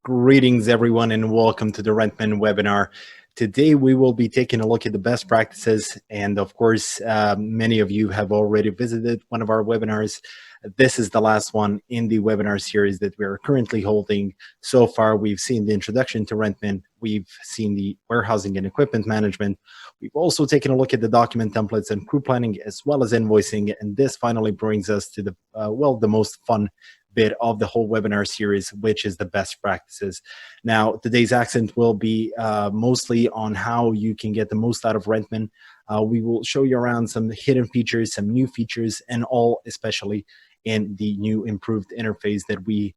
Greetings, everyone, and welcome to the Rentman webinar. Today, we will be taking a look at the best practices. And of course, many of you have already visited one of our webinars. This is the last one in the webinar series that we are currently holding. So far, we've seen the introduction to Rentman. We've seen the warehousing and equipment management. We've also taken a look at the document templates and crew planning, as well as invoicing. And this finally brings us to the, the most fun bit of the whole webinar series, which is the best practices. Now, today's accent will be mostly on how you can get the most out of Rentman. We will show you around some hidden features, some new features, and all especially in the new improved interface that we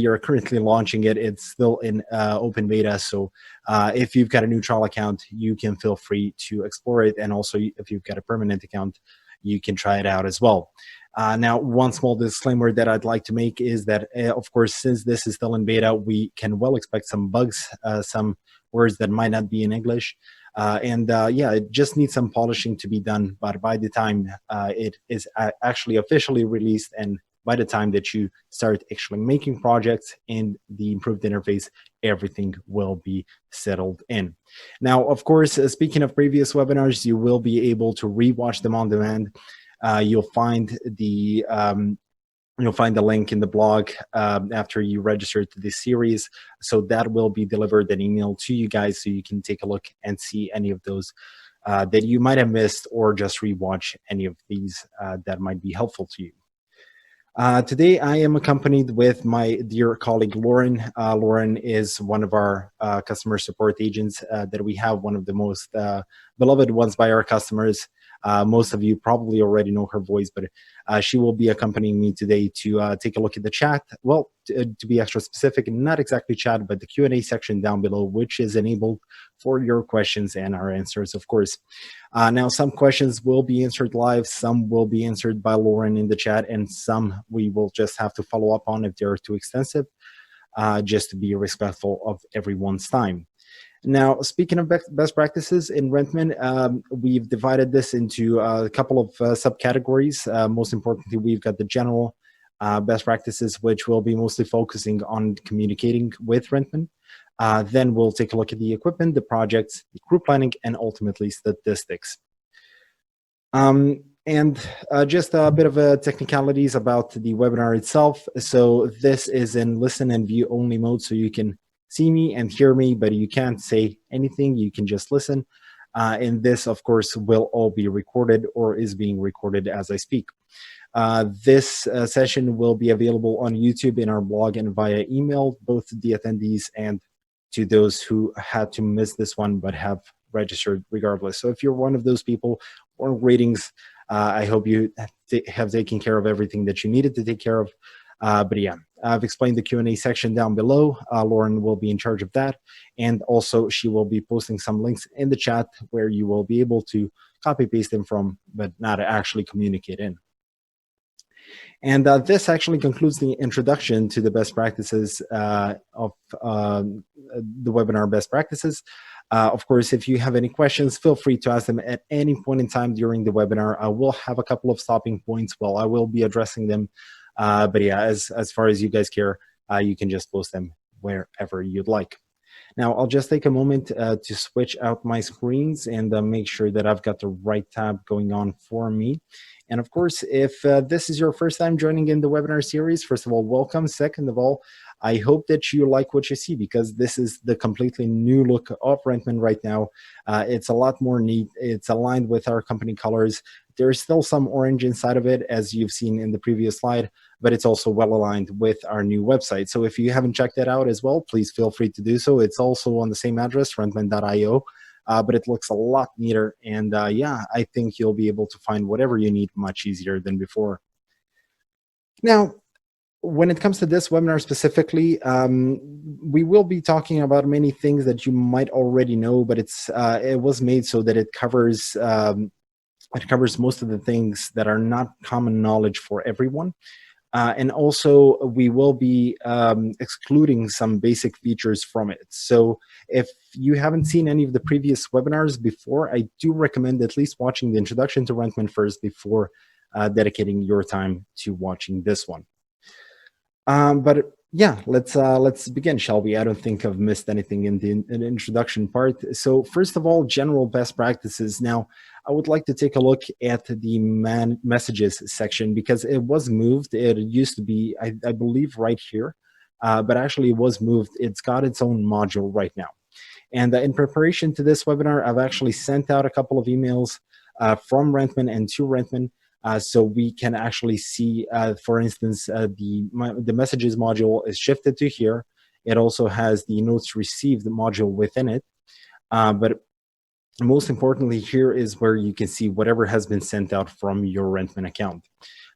are currently launching it. It's still in open beta, so if you've got a new trial account, you can feel free to explore it. And also, if you've got a permanent account, you can try it out as well. Now, one small disclaimer that I'd like to make is that, of course, since this is still in beta, we can well expect some bugs, some words that might not be in English. It just needs some polishing to be done. But by the time it is actually officially released, and by the time that you start actually making projects in the improved interface, everything will be settled in. Now, of course, speaking of previous webinars, you will be able to rewatch them on demand. You'll find the link in the blog after you register to this series. So that will be delivered an email to you guys, so you can take a look and see any of those that you might have missed, or just rewatch any of these that might be helpful to you. Today, I am accompanied with my dear colleague, Lauren. Lauren is one of our customer support agents that we have, one of the most beloved ones by our customers. Most of you probably already know her voice, but she will be accompanying me today to take a look at the chat. Well, to be extra specific, not exactly chat, but the Q&A section down below, which is enabled for your questions and our answers, of course. Now, some questions will be answered live, some will be answered by Lauren in the chat, and some we will just have to follow up on if they're too extensive, just to be respectful of everyone's time. Now, speaking of best practices in Rentman, we've divided this into a couple of subcategories. Most importantly, we've got the general best practices, which will be mostly focusing on communicating with Rentman. Then we'll take a look at the equipment, the projects, the crew planning, and ultimately statistics. Just a bit of technicalities about the webinar itself. So this is in listen and view only mode, so you can see me and hear me, but you can't say anything. You can just listen. And this, of course, will all be recorded, or is being recorded as I speak. This session will be available on YouTube, in our blog, and via email, both to the attendees and to those who had to miss this one but have registered regardless. So if you're one of those people, or ratings, I hope you have taken care of everything that you needed to take care of. But yeah, I've explained the Q&A section down below. Lauren will be in charge of that. And also, she will be posting some links in the chat where you will be able to copy paste them from, but not actually communicate in. And this actually concludes the introduction to the best practices of the webinar best practices. Of course, if you have any questions, feel free to ask them at any point in time during the webinar. I will have a couple of stopping points while I will be addressing them. But yeah, as far as you guys care, you can just post them wherever you'd like. Now, I'll just take a moment to switch out my screens and make sure that I've got the right tab going on for me. And of course, if this is your first time joining in the webinar series, first of all, welcome. Second of all, I hope that you like what you see, because this is the completely new look of Rentman right now. It's a lot more neat. It's aligned with our company colors. There's still some orange inside of it, as you've seen in the previous slide, but it's also well aligned with our new website. So if you haven't checked that out as well, please feel free to do so. It's also on the same address, rentman.io, but it looks a lot neater. And yeah, I think you'll be able to find whatever you need much easier than before. Now, when it comes to this webinar specifically, we will be talking about many things that you might already know, but it was made so that it covers most of the things that are not common knowledge for everyone. And also, we will be excluding some basic features from it. So if you haven't seen any of the previous webinars before, I do recommend at least watching the introduction to Rentman first before dedicating your time to watching this one. But Yeah, let's begin, shall we? I don't think I've missed anything in the introduction part. So first of all, general best practices. Now, I would like to take a look at the messages section because it was moved. It used to be, I believe, right here, but actually it was moved. It's got its own module right now. And in preparation to this webinar, I've actually sent out a couple of emails from Rentman and to Rentman, so we can actually see, for instance, the messages module is shifted to here. It also has the notes received module within it. But most importantly, here is where you can see whatever has been sent out from your Rentman account.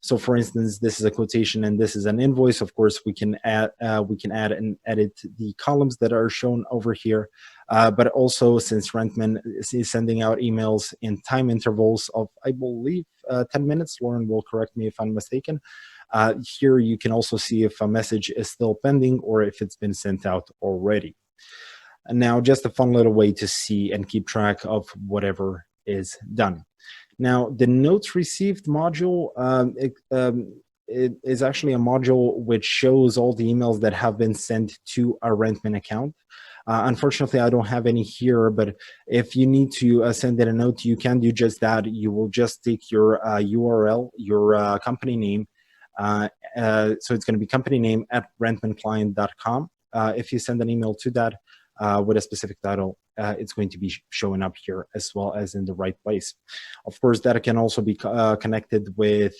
So for instance, this is a quotation and this is an invoice. Of course, we can add and edit the columns that are shown over here. But also, since Rentman is sending out emails in time intervals of, I believe, 10 minutes, Lauren will correct me if I'm mistaken. Here you can also see if a message is still pending or if it's been sent out already. And now just a fun little way to see and keep track of whatever is done. Now, the notes received module, it is actually a module which shows all the emails that have been sent to a Rentman account. Unfortunately, I don't have any here, but if you need to send in a note, you can do just that. You will just take your URL, your company name. So it's going to be company name at rentmanclient.com. If you send an email to that, with a specific title, it's going to be showing up here as well as in the right place. Of course, that can also be connected with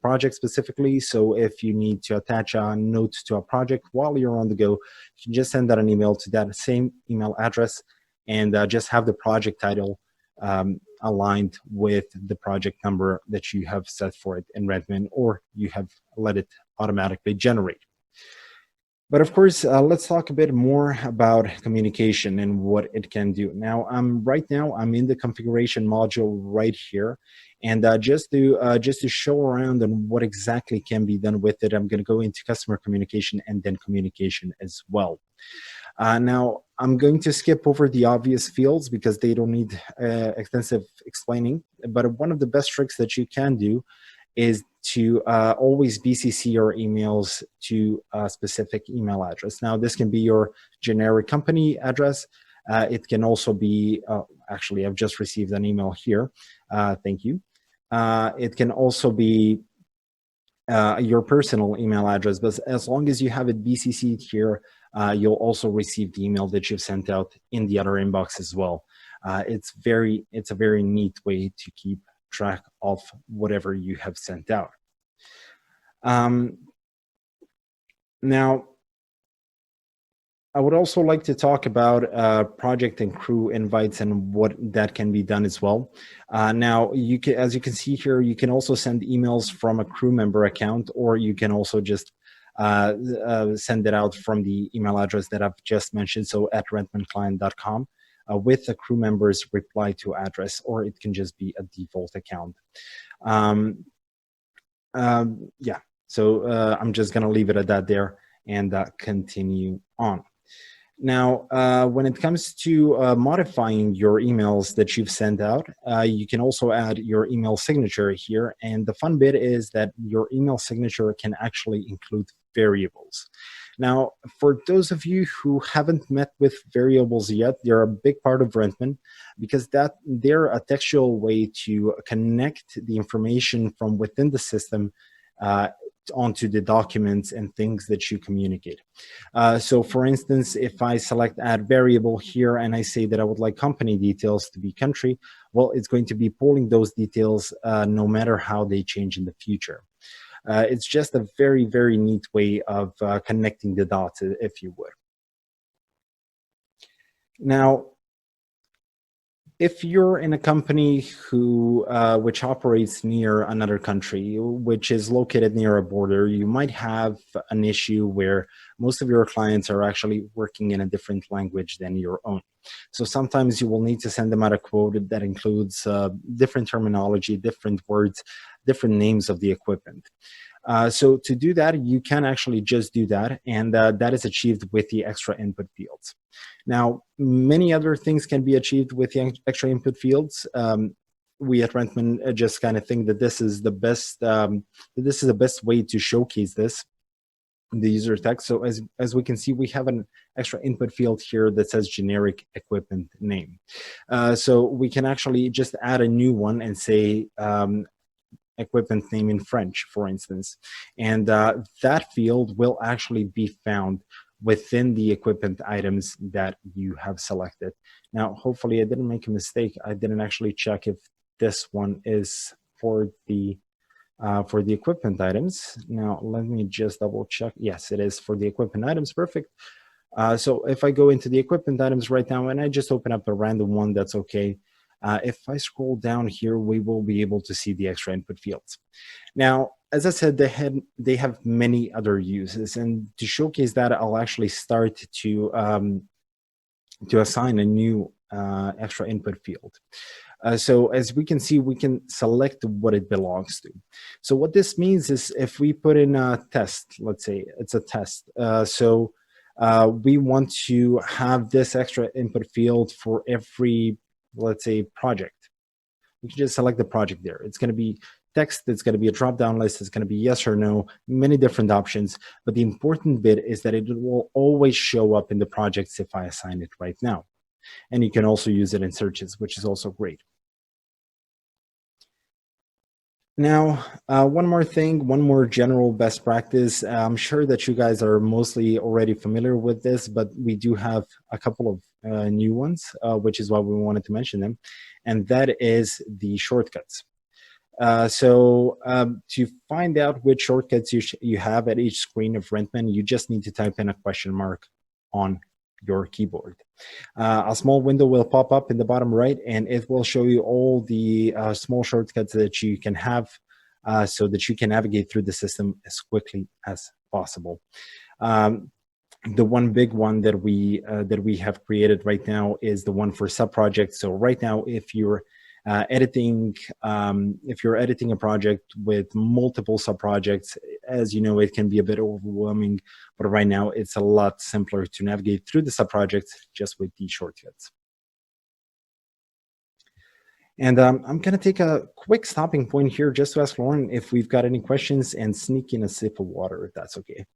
projects specifically. So if you need to attach a note to a project while you're on the go, you can just send out an email to that same email address and just have the project title aligned with the project number that you have set for it in Rentman, or you have let it automatically generate. But of course, let's talk a bit more about communication and what it can do. Now, right now I'm in the configuration module right here, and just to show around on what exactly can be done with it, I'm going to go into customer communication and then communication as well. Now, I'm going to skip over the obvious fields because they don't need extensive explaining. But one of the best tricks that you can do is to always BCC your emails to a specific email address. Now, this can be your generic company address. It can also be, actually, I've just received an email here. Thank you. It can also be your personal email address, but as long as you have it BCC'd here, you'll also receive the email that you've sent out in the other inbox as well. It's a very neat way to keep track of whatever you have sent out. Now, I would also like to talk about project and crew invites and what that can be done as well. Now, as you can see here, you can also send emails from a crew member account, or you can also just send it out from the email address that I've just mentioned, so at rentmanclient.com. With the crew member's reply to address, or it can just be a default account. Yeah, so I'm just going to leave it at that there and continue on. Now, when it comes to modifying your emails that you've sent out, you can also add your email signature here. And the fun bit is that your email signature can actually include variables. Now, for those of you who haven't met with variables yet, they're a big part of Rentman because they're a textual way to connect the information from within the system onto the documents and things that you communicate. So for instance, if I select add variable here and I say that I would like company details to be country, well, it's going to be pulling those details no matter how they change in the future. It's just a very, very neat way of connecting the dots, if you would. Now, if you're in a company which operates near another country, which is located near a border, you might have an issue where most of your clients are actually working in a different language than your own. So sometimes you will need to send them out a quote that includes different terminology, different words, different names of the equipment. So to do that, you can actually just do that, and that is achieved with the extra input fields. Now, many other things can be achieved with the extra input fields. We at Rentman just kind of think that this is the best way to showcase this. the user text. So as we can see, we have an extra input field here that says generic equipment name. So we can actually just add a new one and say equipment name in French, for instance. And that field will actually be found within the equipment items that you have selected. Now, hopefully I didn't make a mistake. I didn't actually check if this one is for the equipment items. Now, let me just double check. Yes, it is for the equipment items. Perfect. So if I go into the equipment items right now and I just open up a random one, that's okay. If I scroll down here, we will be able to see the extra input fields. Now, as I said, they have many other uses, and to showcase that, I'll actually start to assign a new extra input field. So as we can see, we can select what it belongs to. So what this means is if we put in a test, let's say it's a test. So we want to have this extra input field for every, let's say, project. We can just select the project there. It's going to be text, it's going to be a drop-down list, it's going to be yes or no, many different options. But the important bit is that it will always show up in the projects if I assign it right now. And you can also use it in searches, which is also great. Now, one more thing, one more general best practice. I'm sure that you guys are mostly already familiar with this, but we do have a couple of new ones, which is why we wanted to mention them, and that is the shortcuts. So to find out which shortcuts you have at each screen of Rentman, you just need to type in a question mark on your keyboard. A small window will pop up in the bottom right, and it will show you all the small shortcuts that you can have so that you can navigate through the system as quickly as possible. The one big one that we have created right now is the one for subprojects. So right now, if you're editing a project with multiple subprojects, as you know, it can be a bit overwhelming, but right now it's a lot simpler to navigate through the subprojects just with these shortcuts. And I'm going to take a quick stopping point here just to ask Lauren if we've got any questions and sneak in a sip of water, if that's okay.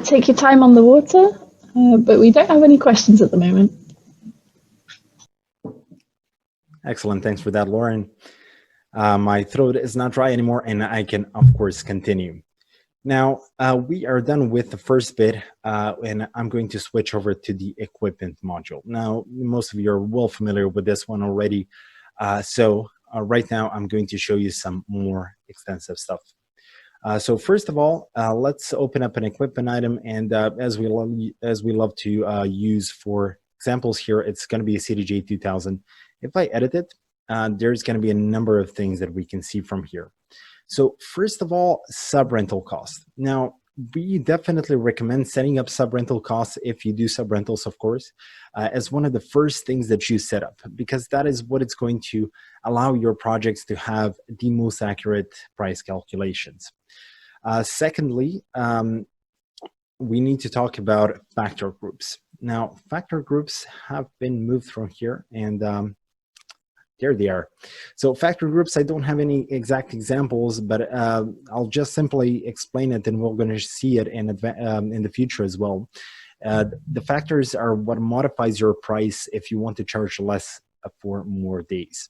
Take your time on the water, but we don't have any questions at the moment. Excellent. Thanks for that, Lauren. My throat is not dry anymore, and I can, of course, continue. Now, we are done with the first bit, and I'm going to switch over to the equipment module. Now, most of you are well familiar with this one already. So right now, I'm going to show you some more extensive stuff. So first of all, let's open up an equipment item, and as we love to use for examples here, it's going to be a CDJ 2000. If I edit it, there's going to be a number of things that we can see from here. So first of all, sub-rental cost. Now, we definitely recommend setting up sub-rental costs if you do sub-rentals, of course, as one of the first things that you set up, because that is what it's going to allow your projects to have the most accurate price calculations. Secondly, we need to talk about factor groups. Now, factor groups have been moved from here, and there they are. So factor groups, I don't have any exact examples, but I'll just simply explain it, and we're going to see it in the future as well. The factors are what modifies your price if you want to charge less for more days.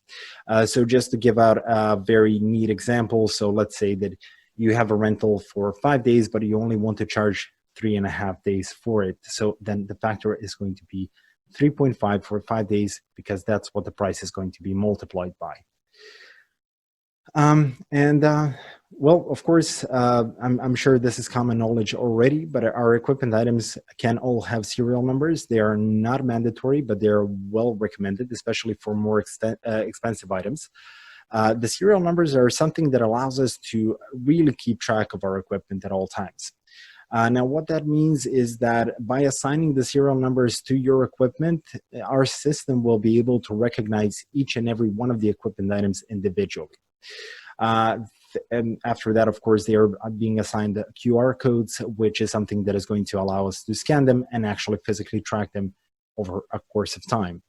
So just to give out a very neat example, so let's say that you have a rental for 5 days, but you only want to charge 3.5 days for it. So then the factor is going to be 3.5 for 5 days, because that's what the price is going to be multiplied by. Well, of course, I'm sure this is common knowledge already, but our equipment items can all have serial numbers. They are not mandatory, but they're well recommended, especially for more expensive items. The serial numbers are something that allows us to really keep track of our equipment at all times. Now, what that means is that by assigning the serial numbers to your equipment, our system will be able to recognize each and every one of the equipment items individually. And after that, of course, they are being assigned QR codes, which is something that is going to allow us to scan them and actually physically track them over a course of time.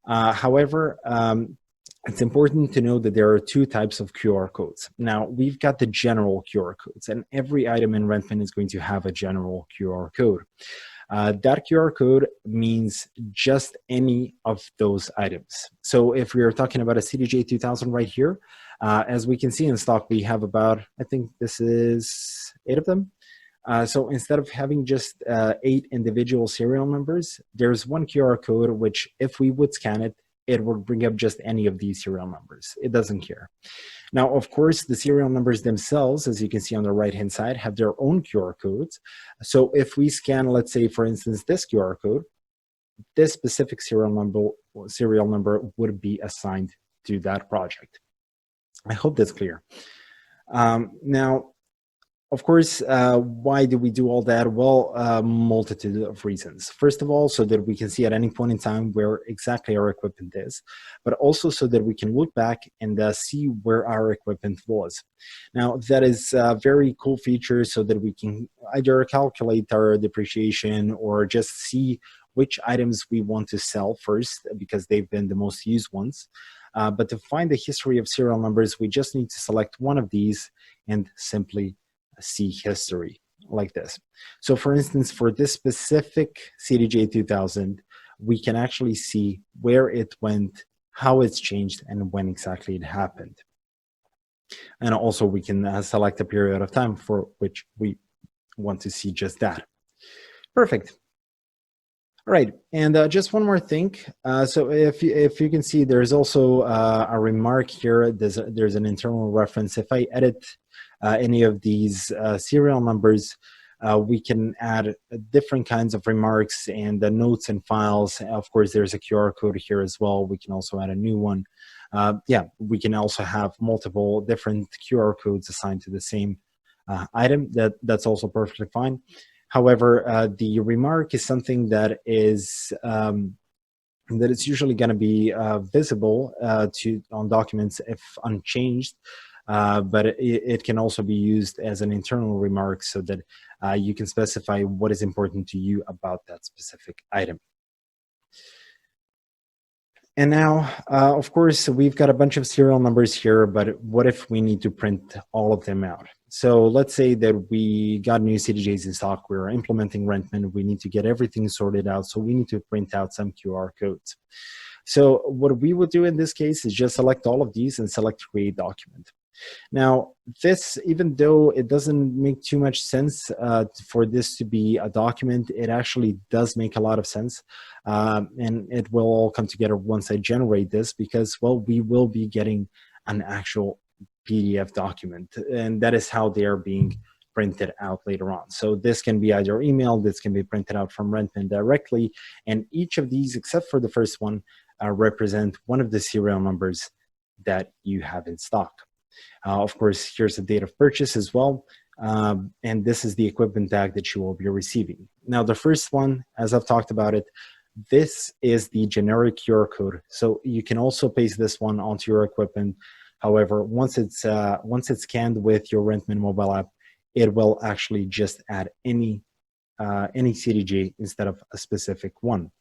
However, it's important to know that there are two types of QR codes. Now, we've got the general QR codes, and every item in Rentman is going to have a general QR code. That QR code means just any of those items. So if we are talking about a CDJ 2000 right here, as we can see in stock, we have about, I think this is 8 of them. So instead of having just 8 individual serial numbers, there's one QR code, which if we would scan it, it would bring up just any of these serial numbers. It doesn't care. Now, of course, the serial numbers themselves, as you can see on the right-hand side, have their own QR codes. So if we scan, let's say, for instance, this QR code, this specific serial number would be assigned to that project. I hope that's clear. Now, of course, why do we do all that? Well, a multitude of reasons. First of all, so that we can see at any point in time where exactly our equipment is, but also so that we can look back and see where our equipment was. Now, that is a very cool feature so that we can either calculate our depreciation or just see which items we want to sell first because they've been the most used ones. But to find the history of serial numbers, we just need to select one of these and simply see history like this. So for instance, for this specific CDJ 2000, we can actually see where it went, how it's changed, and when exactly it happened. And also we can select a period of time for which we want to see just that. Perfect. All right, and just one more thing. So if you can see, there's also a remark here. There's an internal reference. If I edit any of these serial numbers, we can add different kinds of remarks and notes and files. Of course, there's a QR code here as well. We can also add a new one. Yeah, we can also have multiple different QR codes assigned to the same item. That's also perfectly fine. However, the remark is something that is that it's usually going to be visible on documents if unchanged, but it can also be used as an internal remark so that you can specify what is important to you about that specific item. And now, of course, we've got a bunch of serial numbers here, but what if we need to print all of them out? So let's say that we got new CDJs in stock, we're implementing Rentman, we need to get everything sorted out, so we need to print out some QR codes. So what we would do in this case is just select all of these and select Create Document. Now, this, even though it doesn't make too much sense for this to be a document, it actually does make a lot of sense. And it will all come together once I generate this because, well, we will be getting an actual PDF document, and that is how they are being printed out later on. So this can be either emailed, this can be printed out from Rentman directly, and each of these, except for the first one, represent one of the serial numbers that you have in stock. Of course, here's the date of purchase as well, and this is the equipment tag that you will be receiving. Now, the first one, as I've talked about it, this is the generic QR code. So you can also paste this one onto your equipment. However, once it's scanned with your Rentman mobile app, it will actually just add any CDJ instead of a specific one.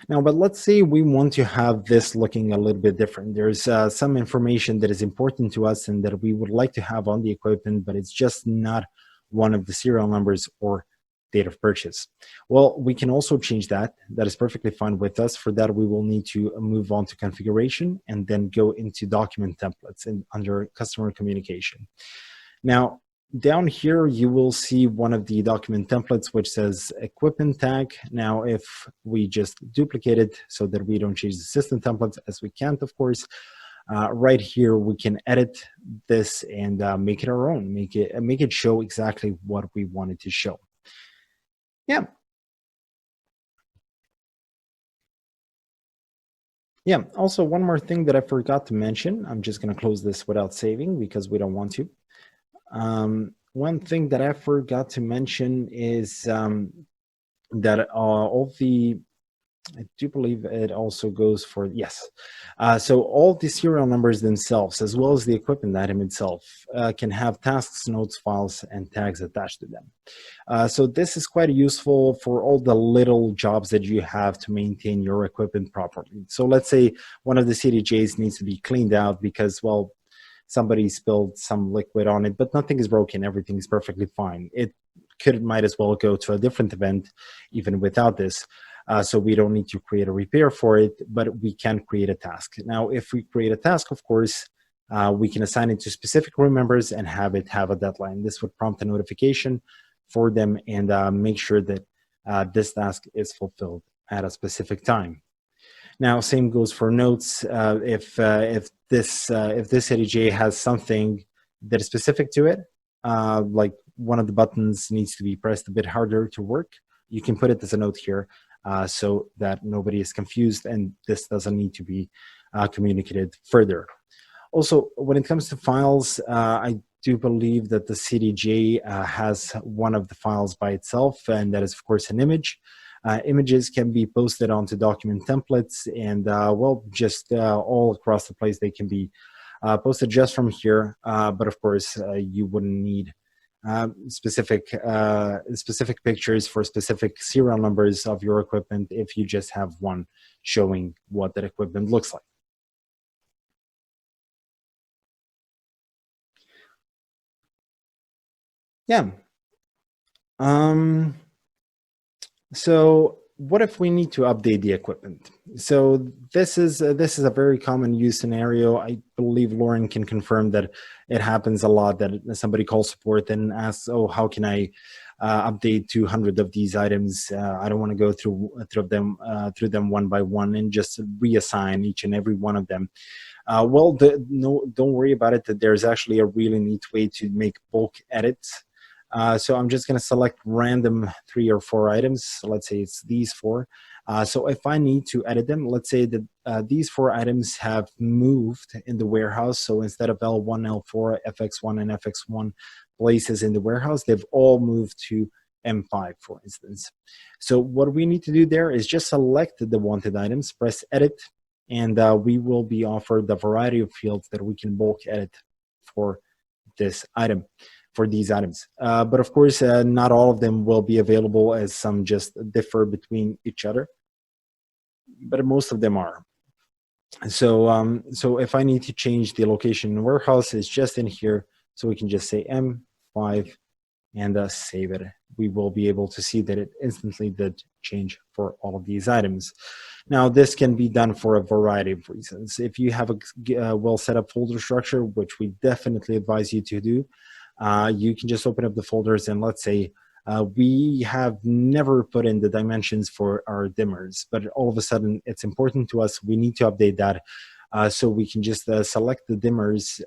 Now, but let's say we want to have this looking a little bit different. There's some information that is important to us and that we would like to have on the equipment, but it's just not one of the serial numbers or date of purchase. Well, we can also change that. That is perfectly fine with us. For that, we will need to move on to configuration and then go into document templates and under customer communication. Now, down here, you will see one of the document templates which says equipment tag. Now, if we just duplicate it so that we don't change the system templates, as we can't, of course, right here, we can edit this and make it our own, make it show exactly what we wanted to show. Yeah. Yeah, also one more thing that I forgot to mention. I'm just going to close this without saving because we don't want to. One thing that I forgot to mention is that all the I do believe it also goes for, yes. So all the serial numbers themselves, as well as the equipment item itself, can have tasks, notes, files, and tags attached to them. So this is quite useful for all the little jobs that you have to maintain your equipment properly. So let's say one of the CDJs needs to be cleaned out because, well, somebody spilled some liquid on it, but nothing is broken. Everything is perfectly fine. It might as well go to a different event even without this. So we don't need to create a repair for it, but we can create a task. Now, if we create a task, of course, we can assign it to specific room members and have it have a deadline. This would prompt a notification for them and make sure that this task is fulfilled at a specific time. Now, same goes for notes. If this ADJ has something that is specific to it, like one of the buttons needs to be pressed a bit harder to work, you can put it as a note here so that nobody is confused and this doesn't need to be communicated further. Also, when it comes to files, I do believe that the CDJ has one of the files by itself, and that is, of course, an image. Images can be posted onto document templates and, well, just all across the place. They can be posted just from here, but of course, you wouldn't need specific pictures for specific serial numbers of your equipment if you just have one showing what that equipment looks like. Yeah. So what if we need to update the equipment? So this is a very common use scenario. I believe Lauren can confirm that it happens a lot, that somebody calls support and asks, "Oh, how can I update 200 of these items? I don't want to go through them one by one and just reassign each and every one of them." Well, no, don't worry about it. That there's actually a really neat way to make bulk edits. So I'm just going to select random 3 or 4 items. So let's say it's these 4. So if I need to edit them, let's say that these 4 items have moved in the warehouse. So instead of L1, L4, FX1, and FX1 places in the warehouse, they've all moved to M5, for instance. So what we need to do there is just select the wanted items, press edit, and we will be offered the variety of fields that we can bulk edit for this item, for these items. But of course, not all of them will be available, as some just differ between each other, but most of them are. So, so if I need to change the location in the warehouse, it's just in here. So we can just say M5 and save it. We will be able to see that it instantly did change for all of these items. Now, this can be done for a variety of reasons. If you have a well set up folder structure, which we definitely advise you to do, you can just open up the folders and let's say we have never put in the dimensions for our dimmers, but all of a sudden it's important to us. We need to update that. So we can just select the dimmers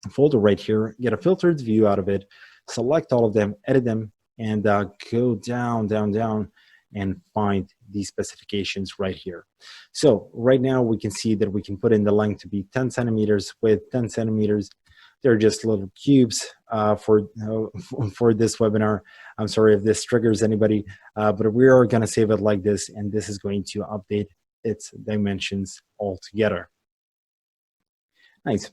folder right here, get a filtered view out of it, select all of them, edit them, and go down, down, down, and find these specifications right here. So right now we can see that we can put in the length to be 10 centimeters, width 10 centimeters. They're just little cubes for this webinar. I'm sorry if this triggers anybody, but we are going to save it like this, and this is going to update its dimensions altogether. Nice.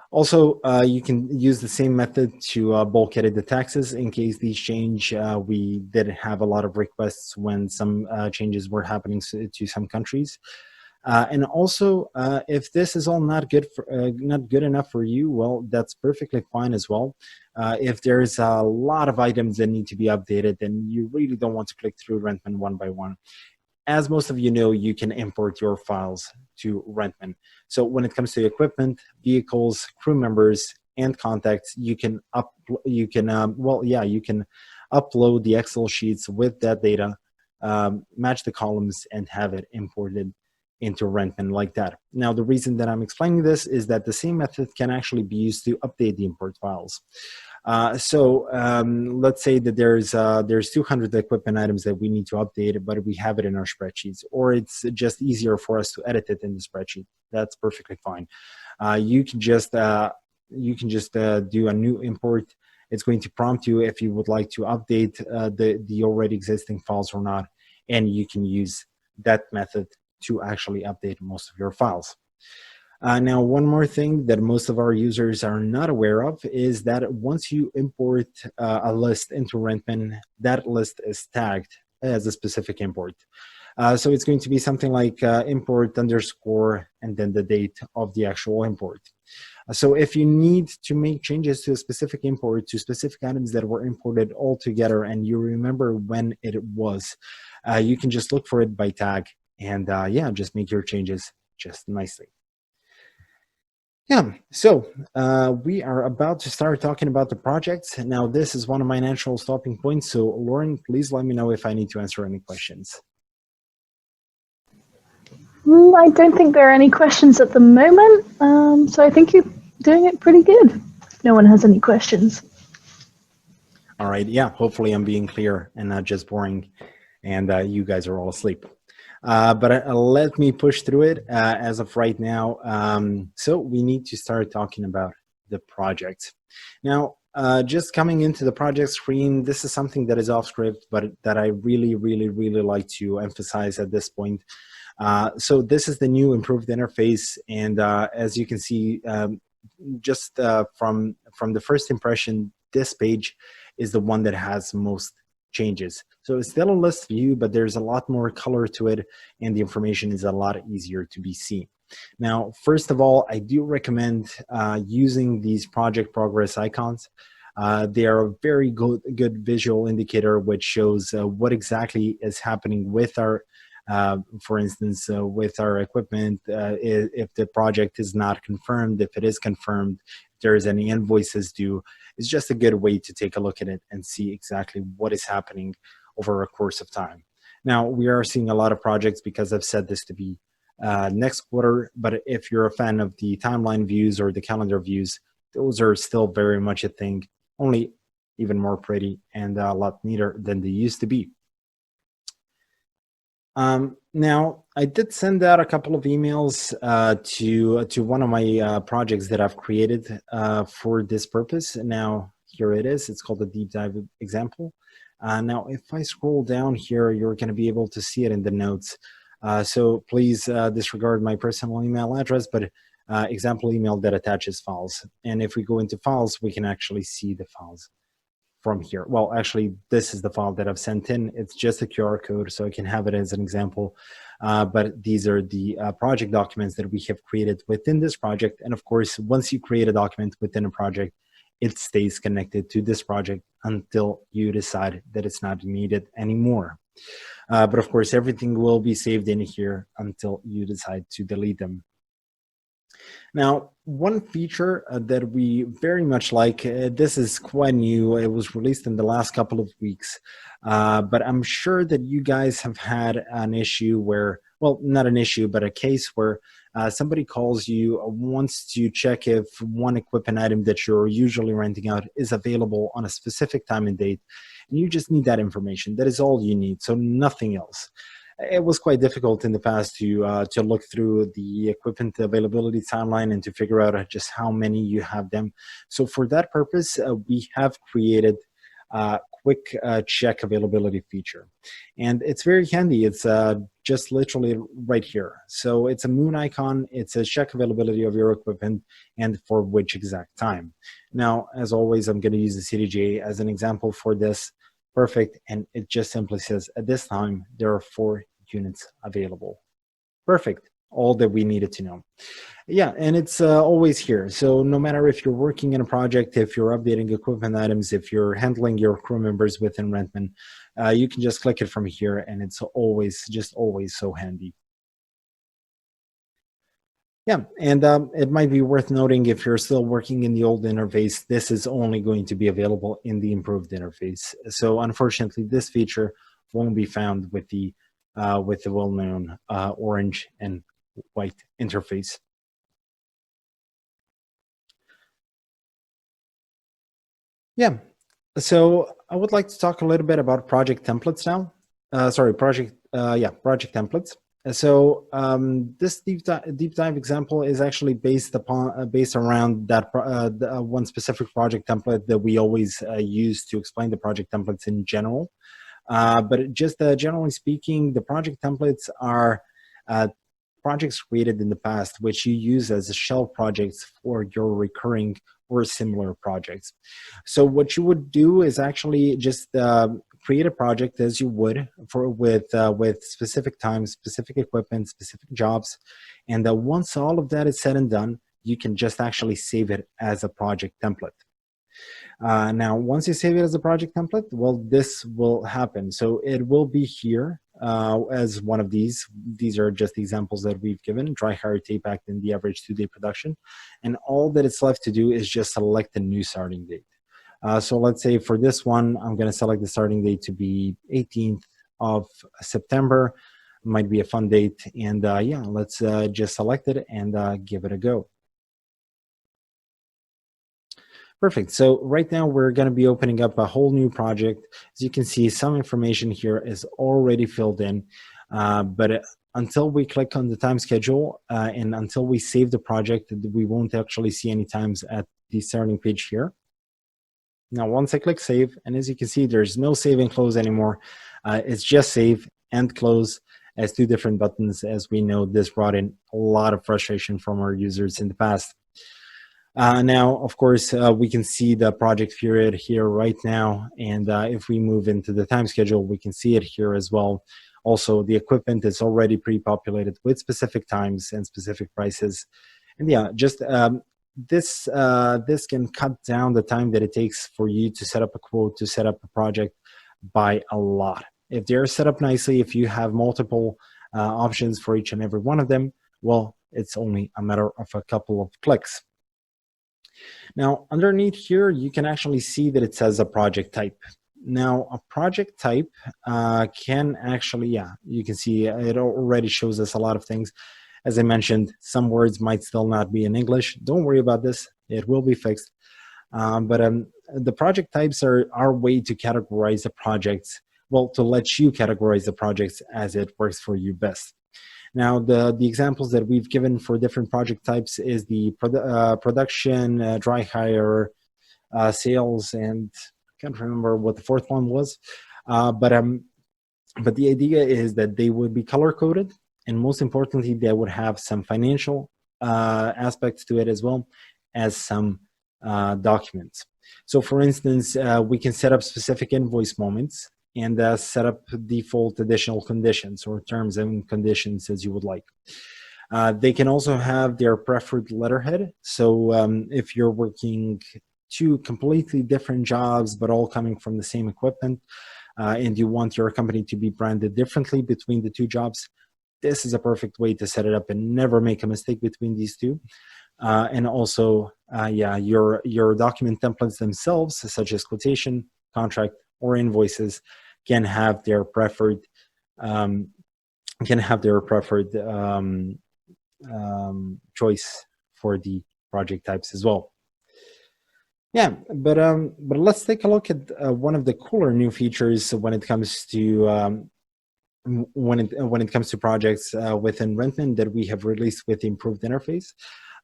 Also, you can use the same method to bulk edit the taxes in case these change. We did have a lot of requests when some changes were happening to some countries. And also, if this is all not good enough for you, well, that's perfectly fine as well. If there's a lot of items that need to be updated, then you really don't want to click through Rentman one by one. As most of you know, you can import your files to Rentman. So when it comes to equipment, vehicles, crew members, and contacts, you can upload the Excel sheets with that data, match the columns, and have it imported into Rentman like that. Now, the reason that I'm explaining this is that the same method can actually be used to update the import files. So let's say that there's 200 equipment items that we need to update, but we have it in our spreadsheets, or it's just easier for us to edit it in the spreadsheet. That's perfectly fine. You can just do a new import. It's going to prompt you if you would like to update the already existing files or not, and you can use that method to actually update most of your files. Now, one more thing that most of our users are not aware of is that once you import a list into Rentman, that list is tagged as a specific import. So it's going to be something like import underscore and then the date of the actual import. So if you need to make changes to a specific import, to specific items that were imported all together, and you remember when it was, you can just look for it by tag and yeah, just make your changes just nicely. Yeah, so we are about to start talking about the projects. Now, this is one of my natural stopping points. So Lauren, please let me know if I need to answer any questions. I don't think there are any questions at the moment, so I think you're doing it pretty good. If no one has any questions. All right, yeah, hopefully I'm being clear and not just boring and you guys are all asleep. But let me push through it as of right now. So we need to start talking about the project. Now, just coming into the project screen, this is something that is off script, but that I really like to emphasize at this point. So this is the new improved interface, and as you can see, just from the first impression, this page is the one that has most changes. So it's still a list view, but there's a lot more color to it, and the information is a lot easier to be seen. Now, first of all, I do recommend using these project progress icons. They are a very good visual indicator which shows what exactly is happening with our for instance, with our equipment, if the project is not confirmed, if it is confirmed, if there's any invoices due, it's just a good way to take a look at it and see exactly what is happening over a course of time. Now, we are seeing a lot of projects, because I've said this to be next quarter, but if you're a fan of the timeline views or the calendar views, those are still very much a thing, only even more pretty and a lot neater than they used to be. Now, I did send out a couple of emails to one of my projects that I've created for this purpose. Now, here it is. It's called the deep dive example. Now, if I scroll down here, you're going to be able to see it in the notes. So please disregard my personal email address, but example email that attaches files. And if we go into files, we can actually see the files from here. Well, actually, this is the file that I've sent in. It's just a QR code, so I can have it as an example. But these are the project documents that we have created within this project. And of course, once you create a document within a project, it stays connected to this project until you decide that it's not needed anymore. But of course, everything will be saved in here until you decide to delete them. Now, one feature that we very much like, this is quite new, it was released in the last couple of weeks, but I'm sure that you guys have had an issue where, well, not an issue, but a case where somebody calls you, wants to check if one equipment item that you're usually renting out is available on a specific time and date, and you just need that information. That is all you need, so nothing else. It was quite difficult in the past to look through the equipment availability timeline and to figure out just how many you have them. So for that purpose, we have created a quick check availability feature. And it's very handy. It's just literally right here. So it's a moon icon. It's a check availability of your equipment and for which exact time. Now, as always, I'm going to use the CDJ as an example for this. Perfect. And it just simply says, at this time, there are 4 units available. Perfect. All that we needed to know. Yeah, and it's always here. So no matter if you're working in a project, if you're updating equipment items, if you're handling your crew members within Rentman, you can just click it from here, and it's always, just always so handy. Yeah, and it might be worth noting, if you're still working in the old interface, this is only going to be available in the improved interface. So unfortunately, this feature won't be found with the well-known orange and white interface. Yeah, so I would like to talk a little bit about project templates now. Project templates. So this deep dive example is actually based around that one specific project template that we always use to explain the project templates in general. But just generally speaking, the project templates are projects created in the past, which you use as a shell projects for your recurring or similar projects. So what you would do is actually just create a project as you would for with specific times, specific equipment, specific jobs, and once all of that is said and done, you can just actually save it as a project template. Now, once you save it as a project template, well, this will happen. So it will be here as one of these. These are just examples that we've given: dry hire, tape act, and the average 2-day production. And all that it's left to do is just select a new starting date. So let's say for this one, I'm going to select the starting date to be 18th of September. Might be a fun date. And yeah, let's just select it and give it a go. Perfect. So right now we're going to be opening up a whole new project. As you can see, some information here is already filled in, but until we click on the time schedule and until we save the project, we won't actually see any times at the starting page here. Now, once I click save, and as you can see, there's no save and close anymore. It's just save and close as two different buttons. As we know, this brought in a lot of frustration from our users in the past. Now, of course, we can see the project period here right now. And if we move into the time schedule, we can see it here as well. Also, the equipment is already pre-populated with specific times and specific prices. And yeah, just this can cut down the time that it takes for you to set up a quote, to set up a project by a lot. If they're set up nicely, if you have multiple options for each and every one of them, well, it's only a matter of a couple of clicks. Now, underneath here, you can actually see that it says a project type. Now, a project type can actually, yeah, you can see it already shows us a lot of things. As I mentioned, some words might still not be in English. Don't worry about this. It will be fixed. But the project types are our way to categorize the projects, well, to let you categorize the projects as it works for you best. Now, the examples that we've given for different project types is the production, dry hire, sales, and I can't remember what the fourth one was. But the idea is that they would be color-coded, and most importantly, they would have some financial aspects to it as well as some documents. So for instance, we can set up specific invoice moments and set up default additional conditions or terms and conditions as you would like. They can also have their preferred letterhead. So if you're working two completely different jobs, but all coming from the same equipment, and you want your company to be branded differently between the two jobs, this is a perfect way to set it up and never make a mistake between these two. And also, yeah, your document templates themselves, such as quotation, contract, or invoices, can have their preferred choice for the project types as well. Yeah, but let's take a look at one of the cooler new features when it comes to when it comes to projects within Rentman that we have released with the improved interface.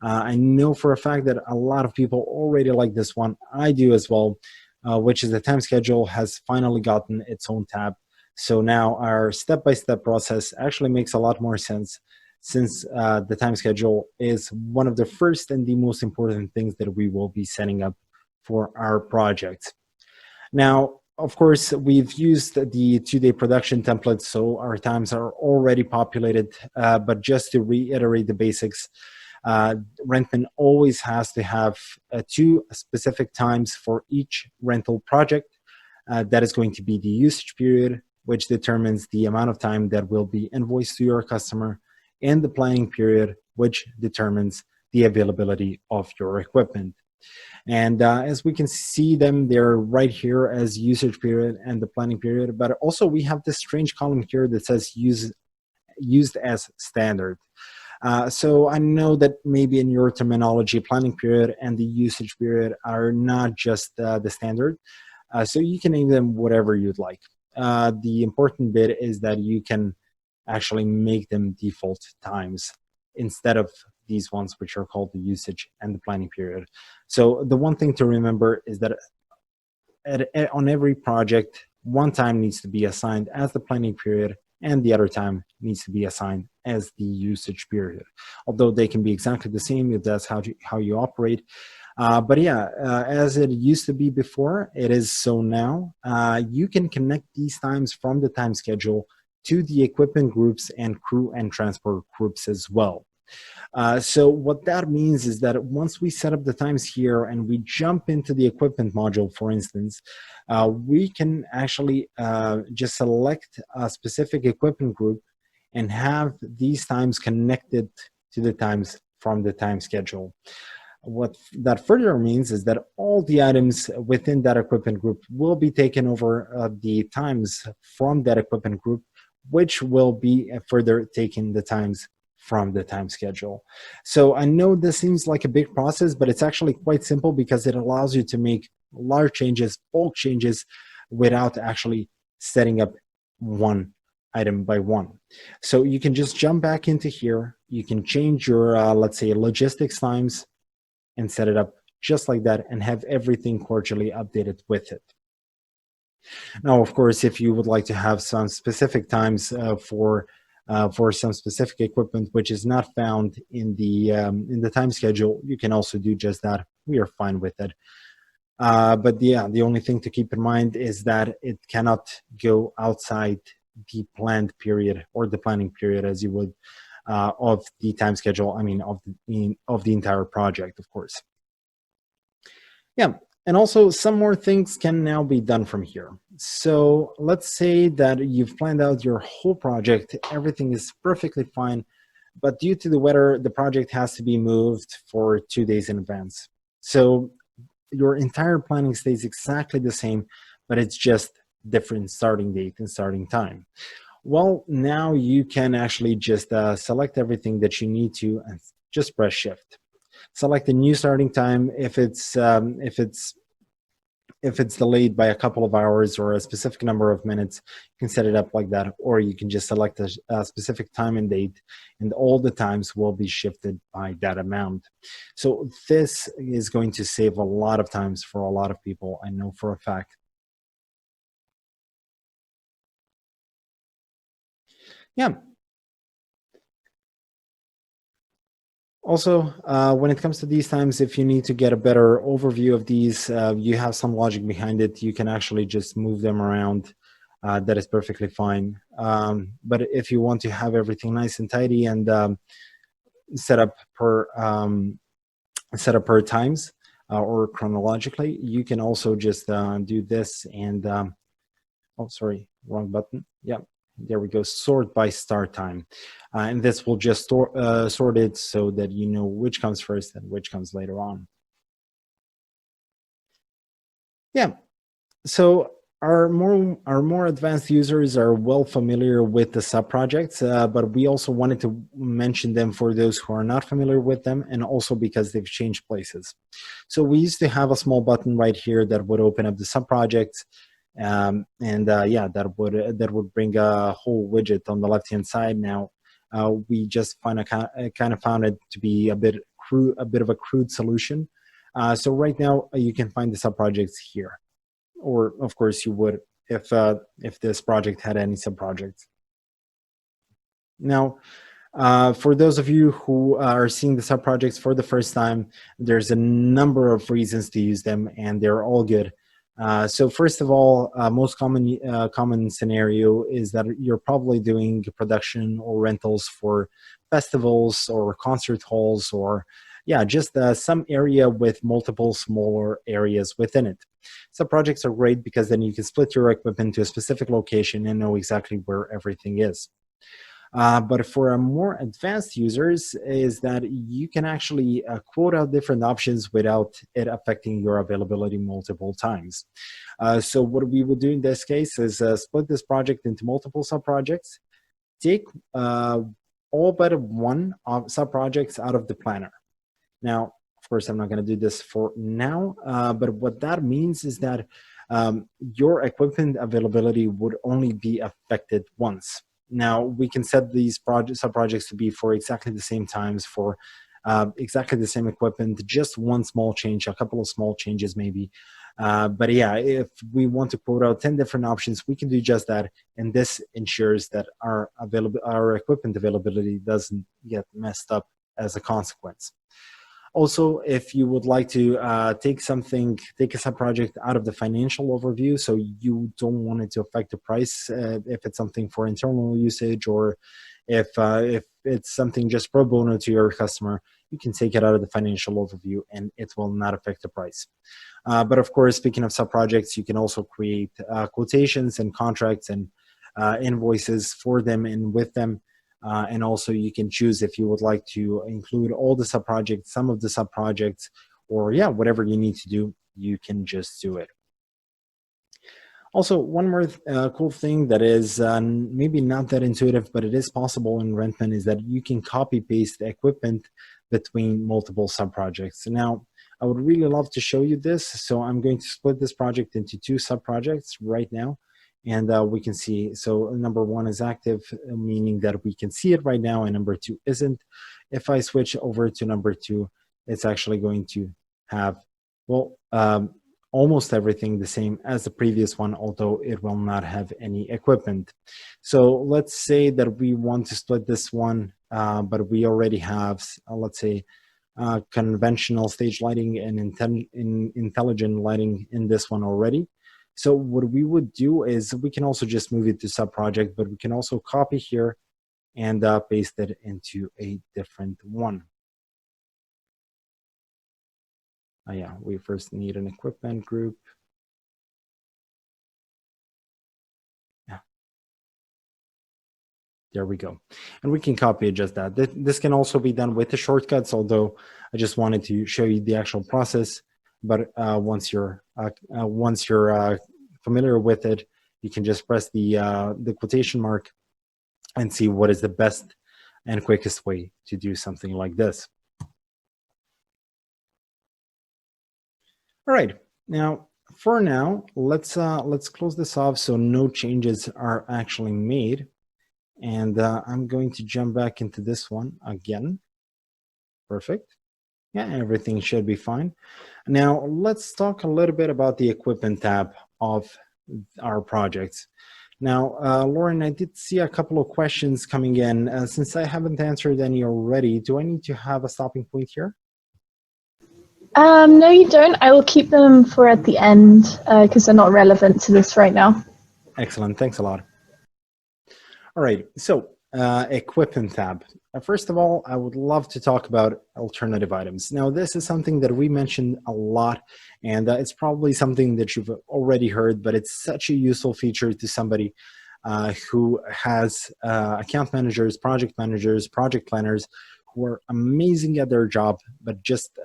I know for a fact that a lot of people already like this one. I do as well, which is the time schedule has finally gotten its own tab. So now our step-by-step process actually makes a lot more sense, since the time schedule is one of the first and the most important things that we will be setting up for our project. Now, of course, we've used the 2-day production template, so our times are already populated, but just to reiterate the basics, Rentman always has to have 2 specific times for each rental project. That is going to be the usage period, which determines the amount of time that will be invoiced to your customer, and the planning period, which determines the availability of your equipment. And as we can see them, they're right here as usage period and the planning period. But also we have this strange column here that says used as standard. So I know that maybe in your terminology, planning period and the usage period are not just the standard. So you can name them whatever you'd like. The important bit is that you can actually make them default times instead of these ones which are called the usage and the planning period. So the one thing to remember is that on every project, one time needs to be assigned as the planning period and the other time needs to be assigned as the usage period. Although they can be exactly the same if that's how you operate. But yeah, as it used to be before, it is so now. You can connect these times from the time schedule to the equipment groups and crew and transport groups as well. So what that means is that once we set up the times here and we jump into the equipment module, for instance, we can actually just select a specific equipment group and have these times connected to the times from the time schedule. What that further means is that all the items within that equipment group will be taken over the times from that equipment group, which will be further taking the times from the time schedule. So I know this seems like a big process, but it's actually quite simple because it allows you to make large changes, bulk changes, without actually setting up one item by one. So you can just jump back into here. You can change your, let's say, logistics times and set it up just like that and have everything cordially updated with it. Now, of course, if you would like to have some specific times for some specific equipment which is not found in the time schedule, you can also do just that. We are fine with it. But yeah, the only thing to keep in mind is that it cannot go outside the planned period or the planning period as you would of the time schedule. I mean, of the entire project, of course. Yeah. And also some more things can now be done from here. So let's say that you've planned out your whole project, everything is perfectly fine, but due to the weather, the project has to be moved for 2 days in advance. So your entire planning stays exactly the same, but it's just different starting date and starting time. Well, now you can actually just select everything that you need to and just press shift. Select a new starting time if it's delayed by a couple of hours or a specific number of minutes. You can set it up like that, or you can just select a specific time and date, and all the times will be shifted by that amount. So this is going to save a lot of times for a lot of people, I know for a fact. Yeah. Also, when it comes to these times, if you need to get a better overview of these, you have some logic behind it, you can actually just move them around. That is perfectly fine. But if you want to have everything nice and tidy and set up per times or chronologically, you can also just do this and oh, sorry, wrong button. Yeah, there we go. Sort by start time. And this will just sort it so that you know which comes first and which comes later on. Yeah, so our more advanced users are well familiar with the subprojects, but we also wanted to mention them for those who are not familiar with them, and also because they've changed places. So we used to have a small button right here that would open up the subprojects. Yeah, that would bring a whole widget on the left hand side. Now we just kind of found it to be a bit of a crude solution. So right now you can find the subprojects here, or of course you would if this project had any subprojects. Now, for those of you who are seeing the subprojects for the first time, there's a number of reasons to use them, and they're all good. So first of all, most common scenario is that you're probably doing production or rentals for festivals or concert halls, or yeah, just some area with multiple smaller areas within it. Subprojects are great because then you can split your equipment to a specific location and know exactly where everything is. But for more advanced users is that you can actually quote out different options without it affecting your availability multiple times. So what we would do in this case is split this project into multiple subprojects, take all but one subprojects out of the planner. Now, of course, I'm not going to do this for now, but what that means is that your equipment availability would only be affected once. Now, we can set these subprojects to be for exactly the same times, for exactly the same equipment, just one small change, a couple of small changes maybe. But yeah, if we want to quote out 10 different options, we can do just that. And this ensures that our equipment availability doesn't get messed up as a consequence. Also, if you would like to take a sub-project out of the financial overview, so you don't want it to affect the price, if it's something for internal usage, or if it's something just pro bono to your customer, you can take it out of the financial overview and it will not affect the price. But of course, speaking of sub-projects, you can also create quotations and contracts and invoices for them and with them. And also you can choose if you would like to include all the sub-projects, some of the sub-projects, or yeah, whatever you need to do, you can just do it. Also, one more cool thing that is maybe not that intuitive, but it is possible in Rentman, is that you can copy paste the equipment between multiple sub-projects. Now, I would really love to show you this, so I'm going to split this project into 2 sub-projects right now. And we can see, so number 1 is active, meaning that we can see it right now, and number 2 isn't. If I switch over to number 2, it's actually going to have, well, almost everything the same as the previous one, although it will not have any equipment. So let's say that we want to split this one, but we already have, let's say, conventional stage lighting and intelligent lighting in this one already. So what we would do is we can also just move it to sub-project, but we can also copy here and paste it into a different one. Yeah, we first need an equipment group. Yeah. There we go. And we can copy it just that. This can also be done with the shortcuts, although I just wanted to show you the actual process. But once you're familiar with it, you can just press the quotation mark and see what is the best and quickest way to do something like this. All right, now for now, let's close this off so no changes are actually made. And I'm going to jump back into this one again. Perfect. Yeah, everything should be fine. Now, let's talk a little bit about the equipment tab of our projects. Now, Lauren, I did see a couple of questions coming in. Since I haven't answered any already, do I need to have a stopping point here? No, you don't. I will keep them for at the end because they're not relevant to this right now. Excellent. Thanks a lot. All right. So equipment tab. First of all, I would love to talk about alternative items. Now, this is something that we mentioned a lot, and it's probably something that you've already heard, but it's such a useful feature to somebody who has account managers, project planners, who are amazing at their job, but just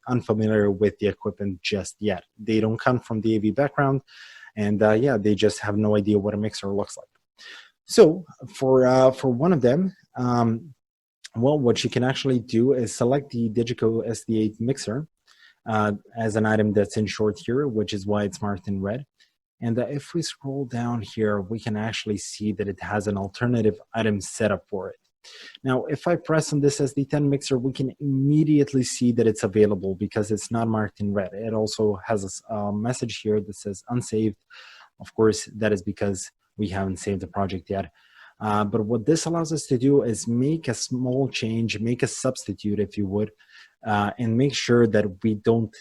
unfamiliar with the equipment just yet. They don't come from the AV background, and yeah, they just have no idea what a mixer looks like. So for one of them, well, what you can actually do is select the Digico SD8 mixer as an item that's in short here, which is why it's marked in red. And if we scroll down here, we can actually see that it has an alternative item set up for it. Now, if I press on this SD10 mixer, we can immediately see that it's available because it's not marked in red. It also has a message here that says unsaved. Of course, that is because we haven't saved the project yet. But what this allows us to do is make a small change, make a substitute, if you would, and make sure that we don't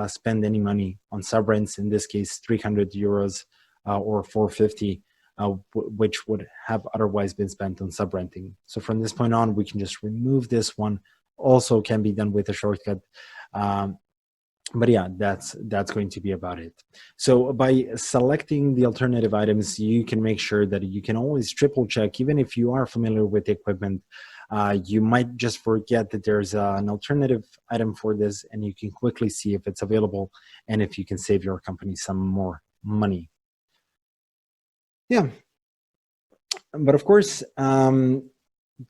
spend any money on sub-rents, in this case, 300 euros or 450, which would have otherwise been spent on sub-renting. So from this point on, we can just remove this one. Also can be done with a shortcut. But yeah, that's going to be about it. So by selecting the alternative items, you can make sure that you can always triple check, even if you are familiar with the equipment. You might just forget that there's an alternative item for this, and you can quickly see if it's available and if you can save your company some more money. Yeah, but of course,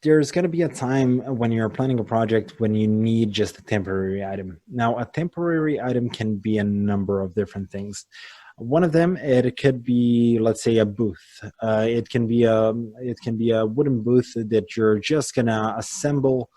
there's going to be a time when you're planning a project when you need just a temporary item. Now, a temporary item can be a number of different things. One of them, it could be, let's say, a booth. It can be a wooden booth that you're just gonna assemble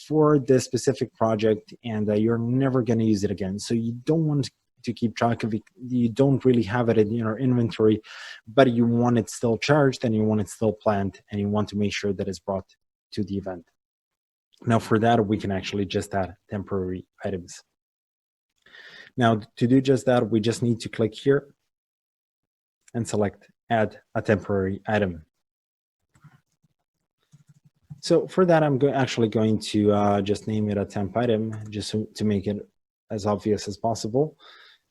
for this specific project, and you're never gonna use it again. So you don't want to keep track of it. You don't really have it in your inventory, but you want it still charged and you want it still planned, and you want to make sure that it's brought to the event. Now for that, we can actually just add temporary items. Now to do just that, we just need to click here and select add a temporary item. So for that, I'm actually going to just name it a temp item, just to make it as obvious as possible.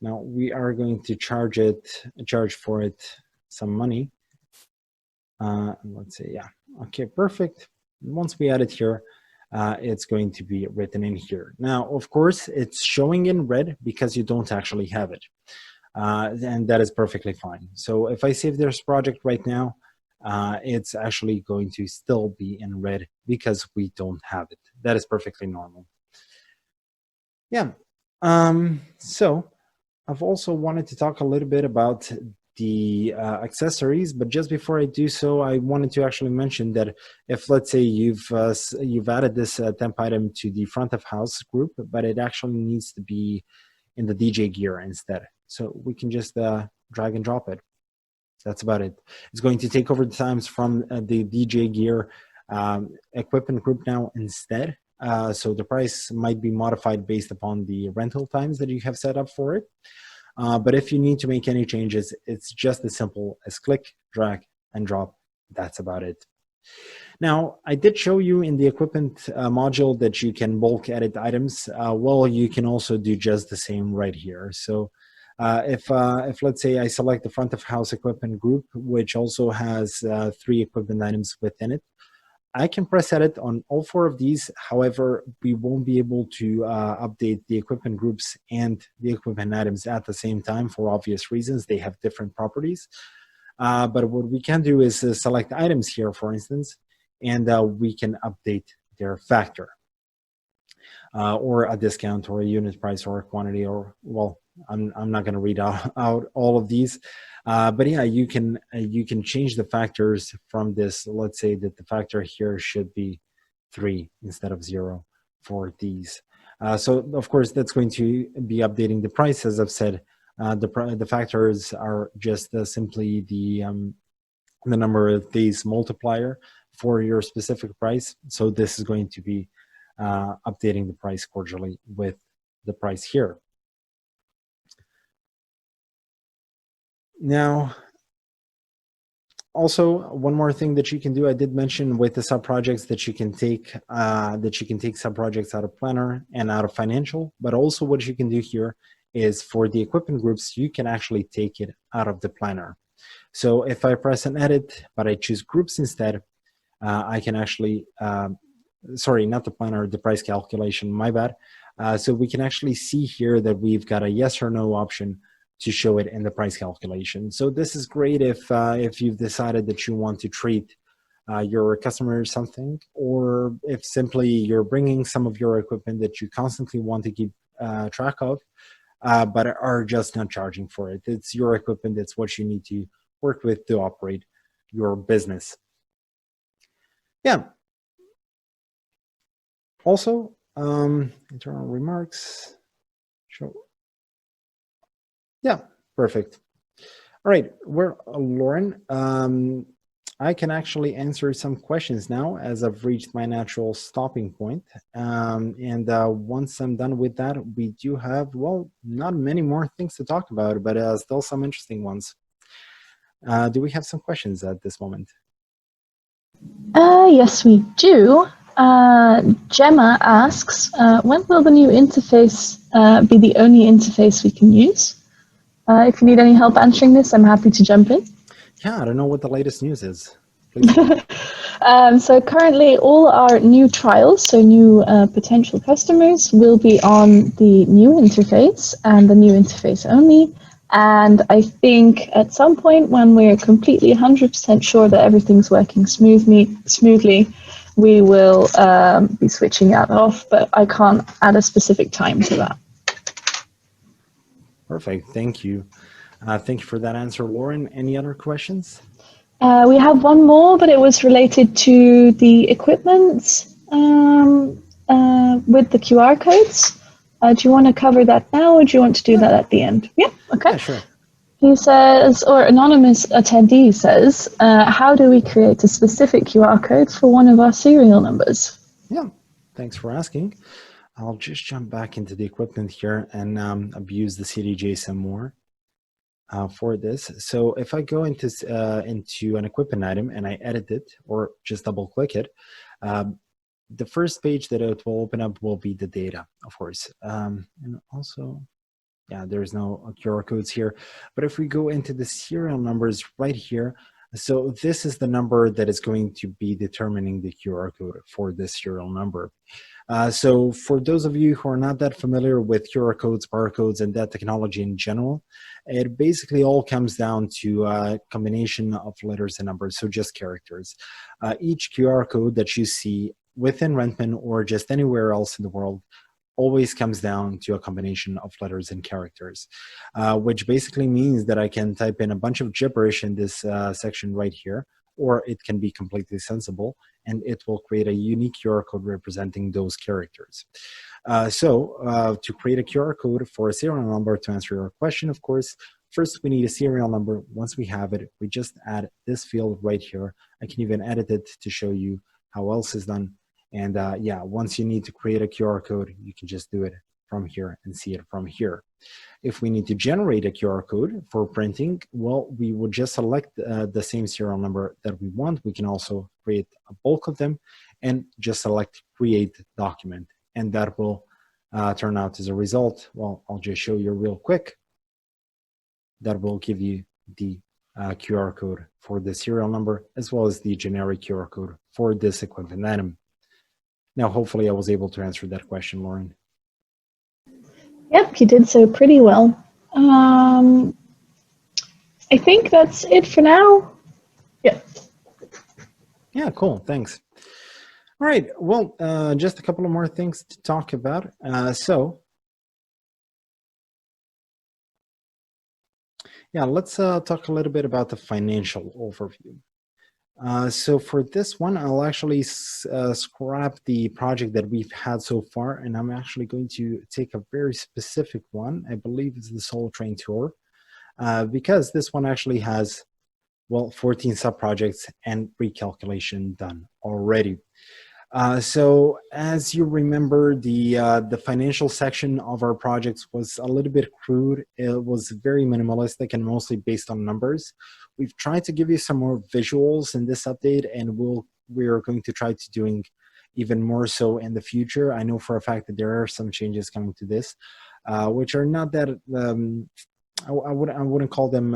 Now we are going to charge for it some money. Let's say, yeah, okay, perfect. Once we add it here, it's going to be written in here. Now, of course, it's showing in red because you don't actually have it. And that is perfectly fine. So if I save this project right now, it's actually going to still be in red because we don't have it. That is perfectly normal. Yeah. So I've also wanted to talk a little bit about the accessories, but just before I do so, I wanted to actually mention that if, let's say, you've added this temp item to the front of house group, but it actually needs to be in the DJ gear instead. So we can just drag and drop it. That's about it. It's going to take over the times from the DJ gear equipment group now instead. So the price might be modified based upon the rental times that you have set up for it. But if you need to make any changes, it's just as simple as click, drag, and drop. That's about it. Now, I did show you in the equipment module that you can bulk edit items. Well, you can also do just the same right here. So if let's say I select the front of house equipment group, which also has 3 equipment items within it, I can press edit on all 4 of these. However, we won't be able to update the equipment groups and the equipment items at the same time for obvious reasons. They have different properties. But what we can do is select items here, for instance, and we can update their factor or a discount or a unit price or a quantity, or, well, I'm not going to read out all of these, but yeah, you can change the factors from this. Let's say that the factor here should be 3 instead of 0 for these. So of course that's going to be updating the price. As I've said, the factors are just simply the number of days multiplier for your specific price. So this is going to be updating the price cordially with the price here. Now, also one more thing that you can do, I did mention with the subprojects that you can take subprojects out of Planner and out of Financial, but also what you can do here is for the equipment groups, you can actually take it out of the Planner. So if I press an edit, but I choose groups instead, I can actually, sorry, not the Planner, the price calculation, my bad. So we can actually see here that we've got a yes or no option to show it in the price calculation. So this is great if you've decided that you want to treat your customers something, or if simply you're bringing some of your equipment that you constantly want to keep track of, but are just not charging for it. It's your equipment. It's what you need to work with to operate your business. Yeah. Also, internal remarks. Show. Yeah, perfect. All right, Lauren, I can actually answer some questions now as I've reached my natural stopping point. And once I'm done with that, we do have, well, not many more things to talk about, but still some interesting ones. Do we have some questions at this moment? Yes, we do. Gemma asks, when will the new interface be the only interface we can use? If you need any help answering this, I'm happy to jump in. Yeah, I don't know what the latest news is. So currently all our new trials, so new potential customers, will be on the new interface and the new interface only. And I think at some point when we're completely 100% sure that everything's working smoothly, we will be switching that off, but I can't add a specific time to that. Perfect, thank you. Thank you for that answer, Lauren. Any other questions? We have one more, but it was related to the equipment with the QR codes. Do you want to cover that now, or do you want to do that at the end? Yeah, okay. Yeah, sure. He says, or anonymous attendee says, how do we create a specific QR code for one of our serial numbers? Yeah, thanks for asking. I'll just jump back into the equipment here and abuse the CDJ some more for this. So if I go into an equipment item and I edit it or just double click it, the first page that it will open up will be the data, of course. And also, yeah, there's no QR codes here. But if we go into the serial numbers right here, so this is the number that is going to be determining the QR code for this serial number. So for those of you who are not that familiar with QR codes, barcodes, and that technology in general, it basically all comes down to a combination of letters and numbers, so just characters. Each QR code that you see within Rentman or just anywhere else in the world always comes down to a combination of letters and characters, which basically means that I can type in a bunch of gibberish in this section right here, or it can be completely sensible, and it will create a unique QR code representing those characters. To create a QR code for a serial number, to answer your question, of course, first we need a serial number. Once we have it, we just add this field right here. I can even edit it to show you how else is done. And yeah, once you need to create a QR code, you can just do it from here and see it from here. If we need to generate a QR code for printing, well, we would just select the same serial number that we want. We can also create a bulk of them and just select create document. And that will turn out as a result. Well, I'll just show you real quick. That will give you the QR code for the serial number, as well as the generic QR code for this equipment item. Now, hopefully I was able to answer that question, Lauren. Yep, you did so pretty well. I think that's it for now. Yeah. Yeah, cool, thanks. All right, well, just a couple of more things to talk about. Yeah, let's talk a little bit about the financial overview. So for this one, I'll actually scrap the project that we've had so far, and I'm actually going to take a very specific one. I believe it's the Soul Train Tour, because this one actually has, well, 14 subprojects and recalculation done already. So as you remember, the financial section of our projects was a little bit crude. It was very minimalistic and mostly based on numbers. We've tried to give you some more visuals in this update, and we're going to try to doing even more so in the future. I know for a fact that there are some changes coming to this, which are not that I wouldn't call them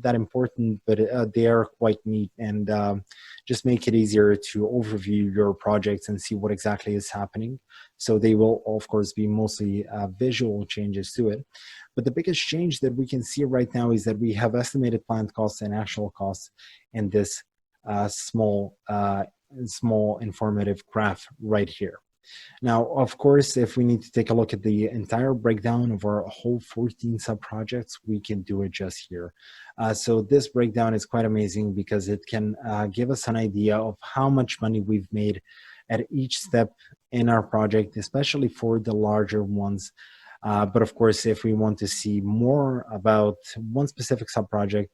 that important, but they are quite neat and just make it easier to overview your projects and see what exactly is happening. So they will, of course, be mostly visual changes to it. But the biggest change that we can see right now is that we have estimated planned costs and actual costs in this small informative graph right here. Now, of course, if we need to take a look at the entire breakdown of our whole 14 sub-projects, we can do it just here. So this breakdown is quite amazing because it can give us an idea of how much money we've made at each step in our project, especially for the larger ones. But of course, if we want to see more about one specific sub-project,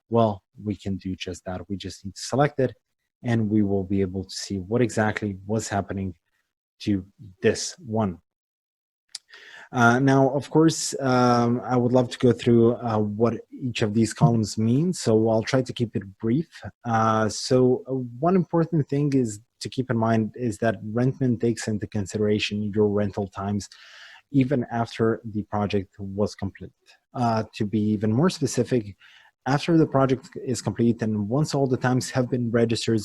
well, we can do just that. We just need to select it, and we will be able to see what exactly was happening to this one. Now, of course, I would love to go through what each of these columns mean, so I'll try to keep it brief. One important thing is to keep in mind is that Rentman takes into consideration your rental times even after the project was complete. To be even more specific, after the project is complete and once all the times have been registered,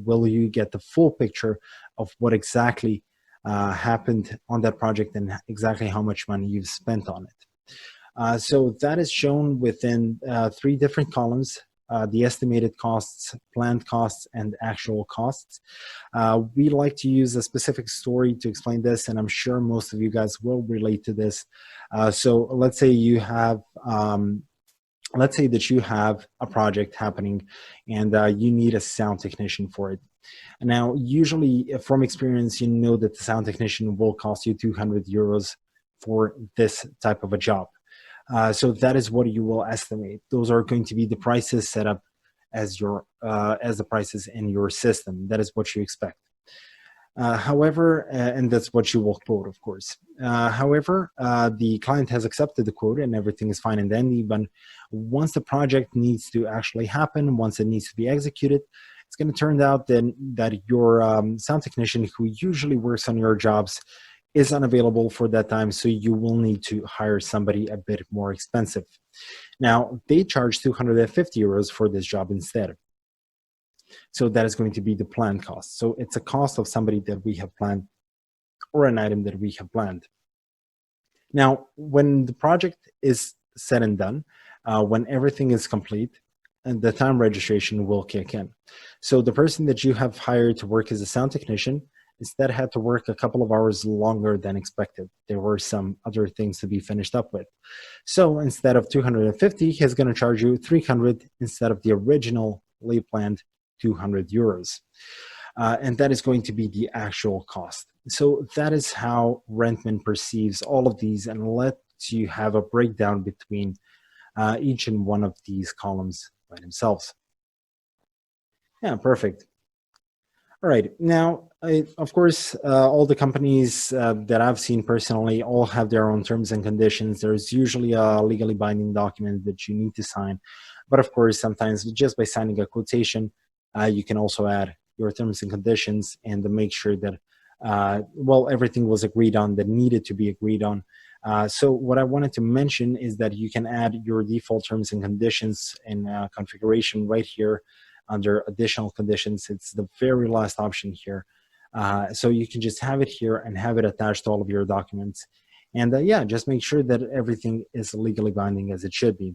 will you get the full picture of what exactly happened on that project and exactly how much money you've spent on it. So that is shown within 3 different columns, the estimated costs, planned costs, and actual costs. We like to use a specific story to explain this, and I'm sure most of you guys will relate to this. So let's say you have let's say that you have a project happening and you need a sound technician for it. Now, usually from experience, you know that the sound technician will cost you 200 euros for this type of a job. So that is what you will estimate. Those are going to be the prices set up as as the prices in your system. That is what you expect. However, and that's what you will quote, of course. However, the client has accepted the quote and everything is fine and dandy. But once the project needs to actually happen, once it needs to be executed, it's going to turn out then that your sound technician who usually works on your jobs is unavailable for that time. So you will need to hire somebody a bit more expensive. Now, they charge 250 euros for this job instead. So that is going to be the planned cost. So it's a cost of somebody that we have planned or an item that we have planned. Now, when the project is said and done, when everything is complete, and the time registration will kick in. So the person that you have hired to work as a sound technician instead had to work a couple of hours longer than expected. There were some other things to be finished up with. So instead of 250, he's going to charge you 300 instead of the originally planned 200 euros. And that is going to be the actual cost. So that is how Rentman perceives all of these and lets you have a breakdown between each and one of these columns by themselves. Yeah, perfect. All right. Now, of course, all the companies that I've seen personally all have their own terms and conditions. There's usually a legally binding document that you need to sign. But of course, sometimes just by signing a quotation, you can also add your terms and conditions and to make sure that, well, everything was agreed on that needed to be agreed on. So what I wanted to mention is that you can add your default terms and conditions in configuration right here under additional conditions. It's the very last option here. So you can just have it here and have it attached to all of your documents. And yeah, just make sure that everything is legally binding as it should be.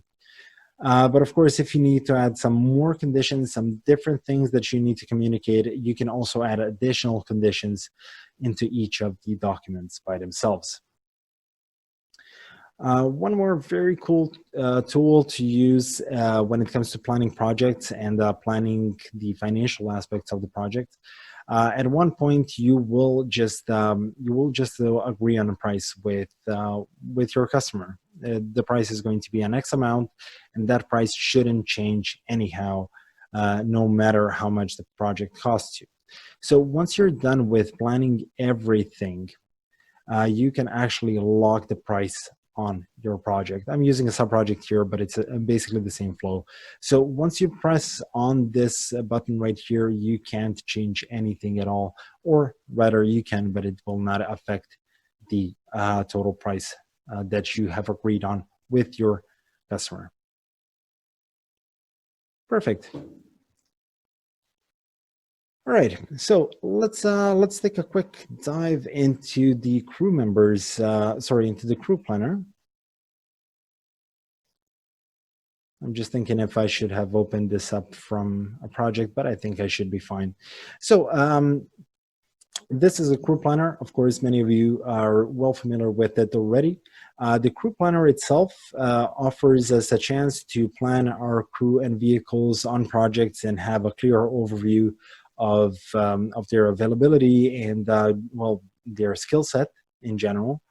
But of course, if you need to add some more conditions, some different things that you need to communicate, you can also add additional conditions into each of the documents by themselves. One more very cool tool to use when it comes to planning projects and planning the financial aspects of the project. At one point, you will just agree on a price with your customer. The price is going to be an X amount, and that price shouldn't change anyhow, no matter how much the project costs you. So once you're done with planning everything, you can actually lock the price on your project. I'm using a sub-project here, but it's basically the same flow. So once you press on this button right here, you can't change anything at all, or rather you can, but it will not affect the total price that you have agreed on with your customer. Perfect. All right, so let's take a quick dive into the crew members. Into the crew planner. I'm just thinking if I should have opened this up from a project, but I think I should be fine. So this is a crew planner. Of course, many of you are well familiar with it already. The crew planner itself offers us a chance to plan our crew and vehicles on projects and have a clear overview of their availability and well, their skill set in general.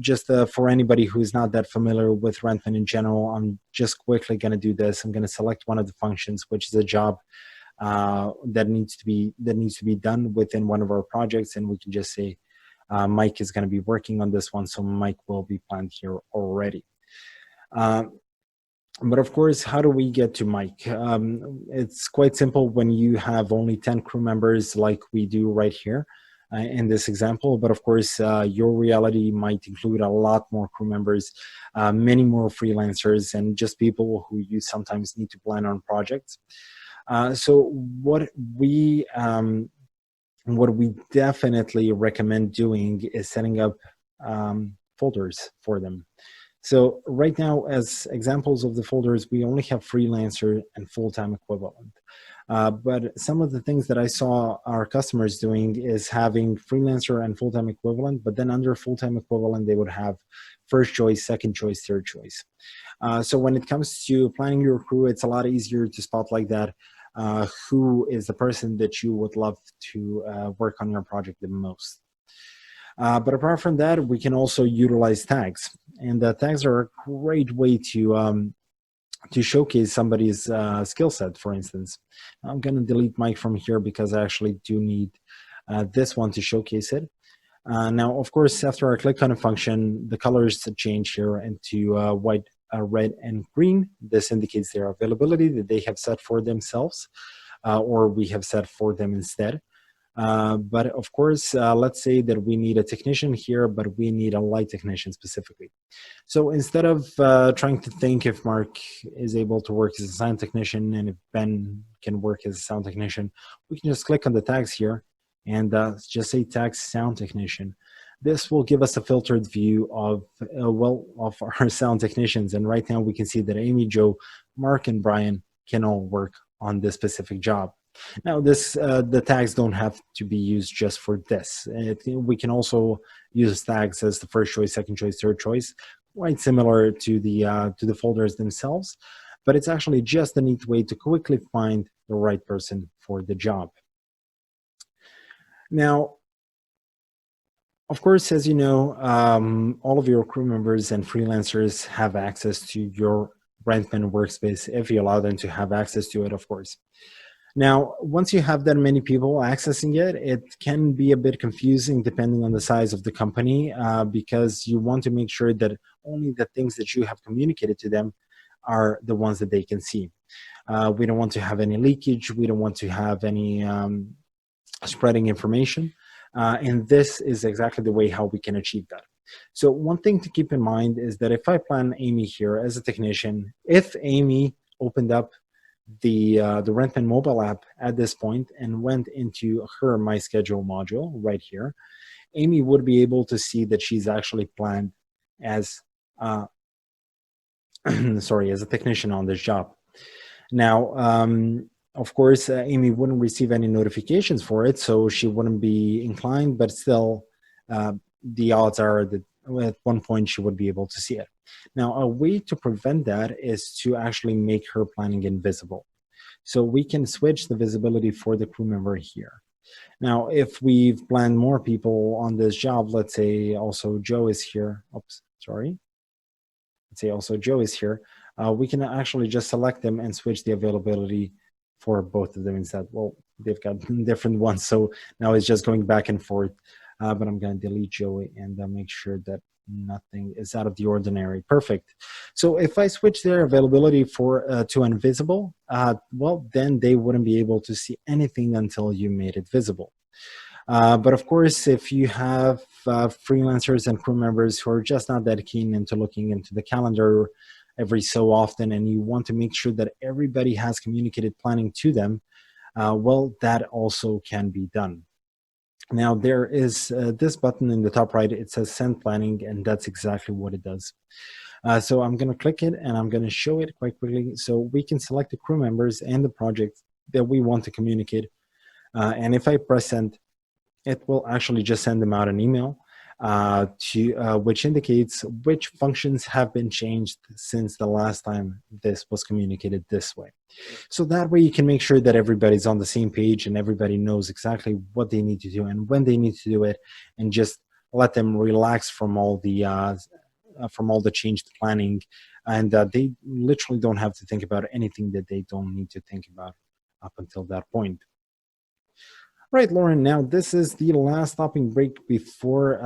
Just for anybody who's not that familiar with Rentman in general, I'm just quickly going to do this. I'm going to select one of the functions, which is a job that needs to be done within one of our projects, and we can just say Mike is going to be working on this one, so Mike will be planned here already. But of course, how do we get to Mike? It's quite simple when you have only 10 crew members like we do right here in this example. But of course, your reality might include a lot more crew members, many more freelancers, and just people who you sometimes need to plan on projects. So what we definitely recommend doing is setting up folders for them. So right now, as examples of the folders, we only have freelancer and full-time equivalent. But some of the things that I saw our customers doing is having freelancer and full-time equivalent, but then under full-time equivalent, they would have first choice, second choice, third choice. So when it comes to planning your crew, it's a lot easier to spot like that who is the person that you would love to work on your project the most. But apart from that, we can also utilize tags, and tags are a great way to showcase somebody's skill set. For instance, I'm going to delete Mike from here because I actually do need this one to showcase it. Now, of course, after I click on a function, the colors change here into white, red, and green. This indicates their availability that they have set for themselves, or we have set for them instead. But of course, let's say that we need a technician here, but we need a light technician specifically. So instead of trying to think if Mark is able to work as a sound technician and if Ben can work as a sound technician, we can just click on the tags here and just say tag sound technician. This will give us a filtered view of, of our sound technicians. And right now we can see that Amy, Joe, Mark, and Brian can all work on this specific job. Now, the tags don't have to be used just for this. We can also use tags as the first choice, second choice, third choice, quite similar to the folders themselves. But it's actually just a neat way to quickly find the right person for the job. Now, of course, as you know, all of your crew members and freelancers have access to your Rentman workspace if you allow them to have access to it, of course. Now, once you have that many people accessing it, it can be a bit confusing depending on the size of the company because you want to make sure that only the things that you have communicated to them are the ones that they can see. We don't want to have any leakage. We don't want to have any spreading information. And this is exactly the way how we can achieve that. So one thing to keep in mind is that if I plan Amy here as a technician, if Amy opened up the Rentman mobile app at this point and went into her My Schedule module right here, Amy would be able to see that she's actually planned as sorry, as a technician on this job. Now, of course, Amy wouldn't receive any notifications for it, so she wouldn't be inclined, but still, the odds are that at one point she would be able to see it. Now, a way to prevent that is to actually make her planning invisible. So we can switch the visibility for the crew member here. Now, if we've planned more people on this job, let's say also Joe is here. Oops, sorry. Let's say also Joe is here. We can actually just select them and switch the availability for both of them instead. Well, they've got different ones, so now it's just going back and forth. But I'm going to delete Joey and make sure that nothing is out of the ordinary. Perfect. So if I switch their availability for to invisible, well, then they wouldn't be able to see anything until you made it visible. But of course, if you have freelancers and crew members who are just not that keen into looking into the calendar every so often, and you want to make sure that everybody has communicated planning to them, well, that also can be done. Now, there is this button in the top right. It says Send Planning, and that's exactly what it does. So I'm going to click it, and I'm going to show it quite quickly. So we can select the crew members and the project that we want to communicate. And if I press Send, it will actually just send them out an email which indicates which functions have been changed since the last time this was communicated this way. So that way you can make sure that everybody's on the same page and everybody knows exactly what they need to do and when they need to do it, and just let them relax from all the changed planning, and they literally don't have to think about anything that they don't need to think about up until that point. Right, Lauren, now this is the last stopping break before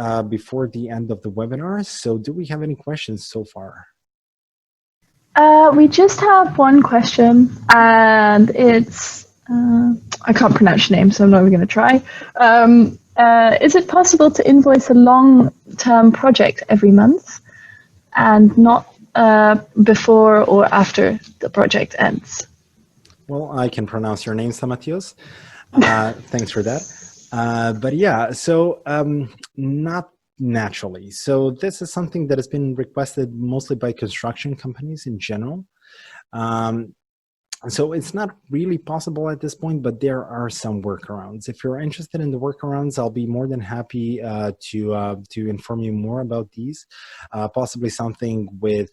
the end of the webinar. So do we have any questions so far? We just have one question, and it's, I can't pronounce your name, so I'm not even going to try. Is it possible to invoice a long-term project every month and not before or after the project ends? Well, I can pronounce your name, Samatios. Thanks for that. But yeah, so not naturally. So this is something that has been requested mostly by construction companies in general. So it's not really possible at this point, but there are some workarounds. If you're interested in the workarounds, I'll be more than happy to inform you more about these. Possibly something with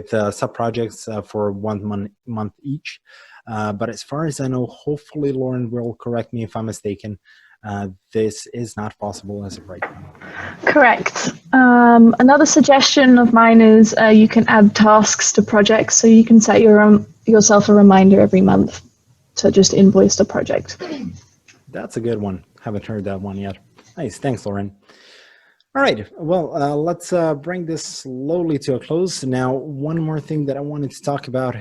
sub-projects for 1 month each. But as far as I know, hopefully Lauren will correct me if I'm mistaken. This is not possible as of right now. Correct. Another suggestion of mine is you can add tasks to projects, so you can set yourself a reminder every month to just invoice the project. That's a good one. Haven't heard that one yet. Nice. Thanks, Lauren. All right. Well, let's bring this slowly to a close. Now, one more thing that I wanted to talk about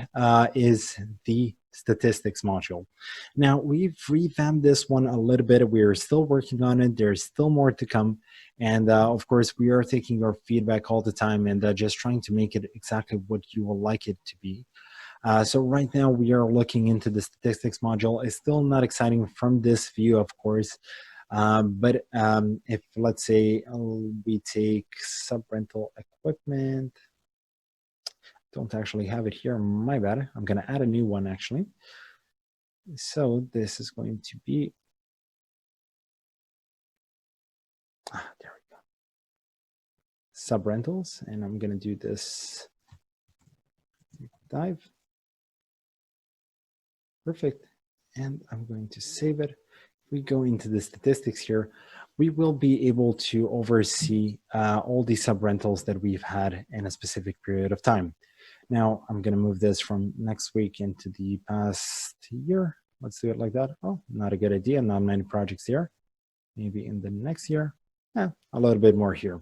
is the statistics module. Now, we've revamped this one a little bit. We're still working on it. There's still more to come. And of course, we are taking your feedback all the time and just trying to make it exactly what you would like it to be. So right now we are looking into the statistics module. It's still not exciting from this view, of course. But if, let's say, we take sub-rental equipment, don't actually have it here, my bad. I'm going to add a new one, actually. So this is going to be, there we go, sub-rentals, and I'm going to do this dive. Perfect. And I'm going to save it. We go into the statistics here, we will be able to oversee all the sub-rentals that we've had in a specific period of time. Now, I'm going to move this from next week into the past year. Let's do it like that. Oh, not a good idea. Not many projects here. Maybe in the next year. A little bit more here.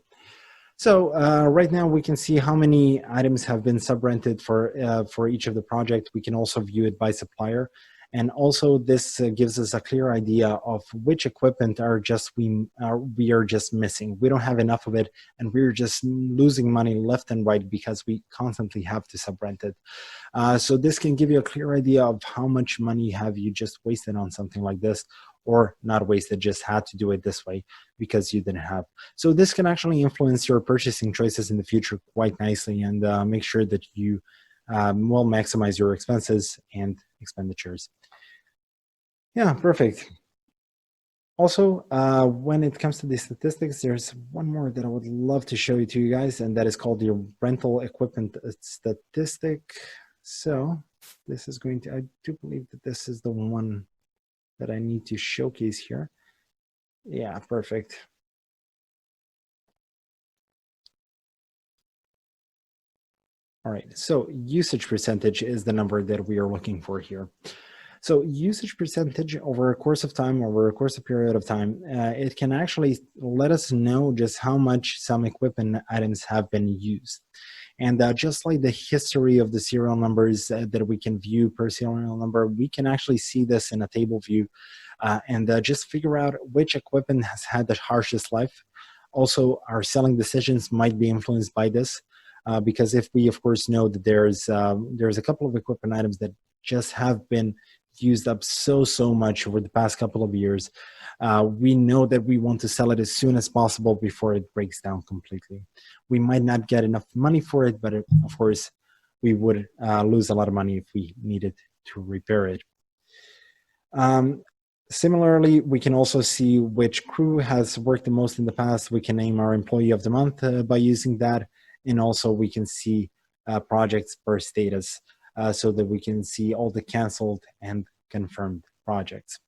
So right now we can see how many items have been sub-rented for each of the projects. We can also view it by supplier. And also this gives us a clear idea of which equipment we are just missing. We don't have enough of it, and we're just losing money left and right because we constantly have to sub-rent it. So this can give you a clear idea of how much money have you just wasted on something like this, or not wasted, just had to do it this way because you didn't have. So this can actually influence your purchasing choices in the future quite nicely, and make sure that you will maximize your expenses and expenditures. Yeah, perfect. Also, when it comes to the statistics, there's one more that I would love to show you to you guys, and that is called the rental equipment statistic. So this is going to, I do believe that this is the one that I need to showcase here. Yeah, perfect. All right, so usage percentage is the number that we are looking for here. So usage percentage over a course of time, over a course of period of time, it can actually let us know just how much some equipment items have been used. And just like the history of the serial numbers that we can view per serial number, we can actually see this in a table view and just figure out which equipment has had the harshest life. Also, our selling decisions might be influenced by this. Because if we, of course, know that there's a couple of equipment items that just have been used up so much over the past couple of years, we know that we want to sell it as soon as possible before it breaks down completely. We might not get enough money for it, but of course, we would lose a lot of money if we needed to repair it. Similarly, we can also see which crew has worked the most in the past. We can name our employee of the month by using that. And also we can see projects per status so that we can see all the canceled and confirmed projects.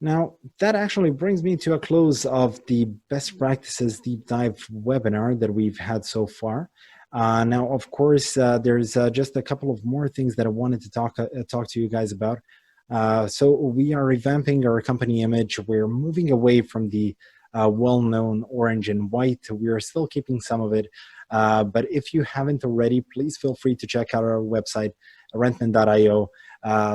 Now, that actually brings me to a close of the best practices deep dive webinar that we've had so far. Now, of course, there's just a couple of more things that I wanted to talk to you guys about. So we are revamping our company image. We're moving away from the well-known orange and white. We are still keeping some of it, but if you haven't already, please feel free to check out our website, rentman.io.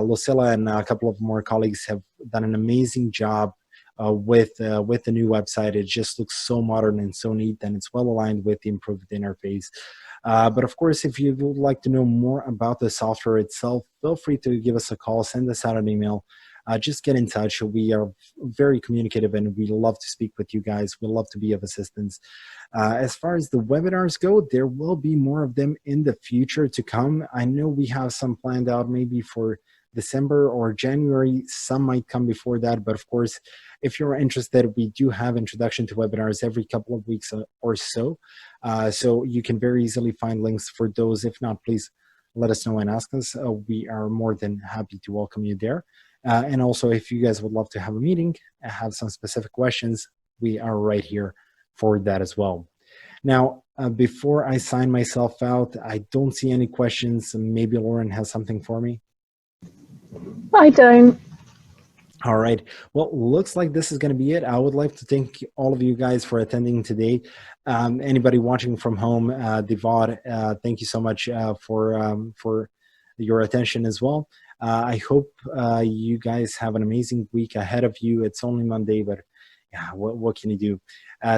Lucilla and a couple of more colleagues have done an amazing job with the new website. It just looks so modern and so neat, and it's well aligned with the improved interface. But of course, if you would like to know more about the software itself, feel free to give us a call, send us out an email. just get in touch. We are very communicative and we love to speak with you guys. We love to be of assistance. As far as the webinars go, there will be more of them in the future to come. I know we have some planned out maybe for December or January. Some might come before that, but of course, if you're interested, we do have introduction to webinars every couple of weeks or so. So you can very easily find links for those. If not, please let us know and ask us. We are more than happy to welcome you there. And also, if you guys would love to have a meeting and have some specific questions, we are right here for that as well. Now, before I sign myself out, I don't see any questions. Maybe Lauren has something for me. I don't. All right. Well, looks like this is going to be it. I would like to thank all of you guys for attending today. Anybody watching from home, Divad, thank you so much for your attention as well. I hope you guys have an amazing week ahead of you. It's only Monday, but yeah, what can you do?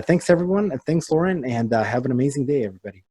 Thanks, everyone. Thanks, Lauren, and have an amazing day, everybody.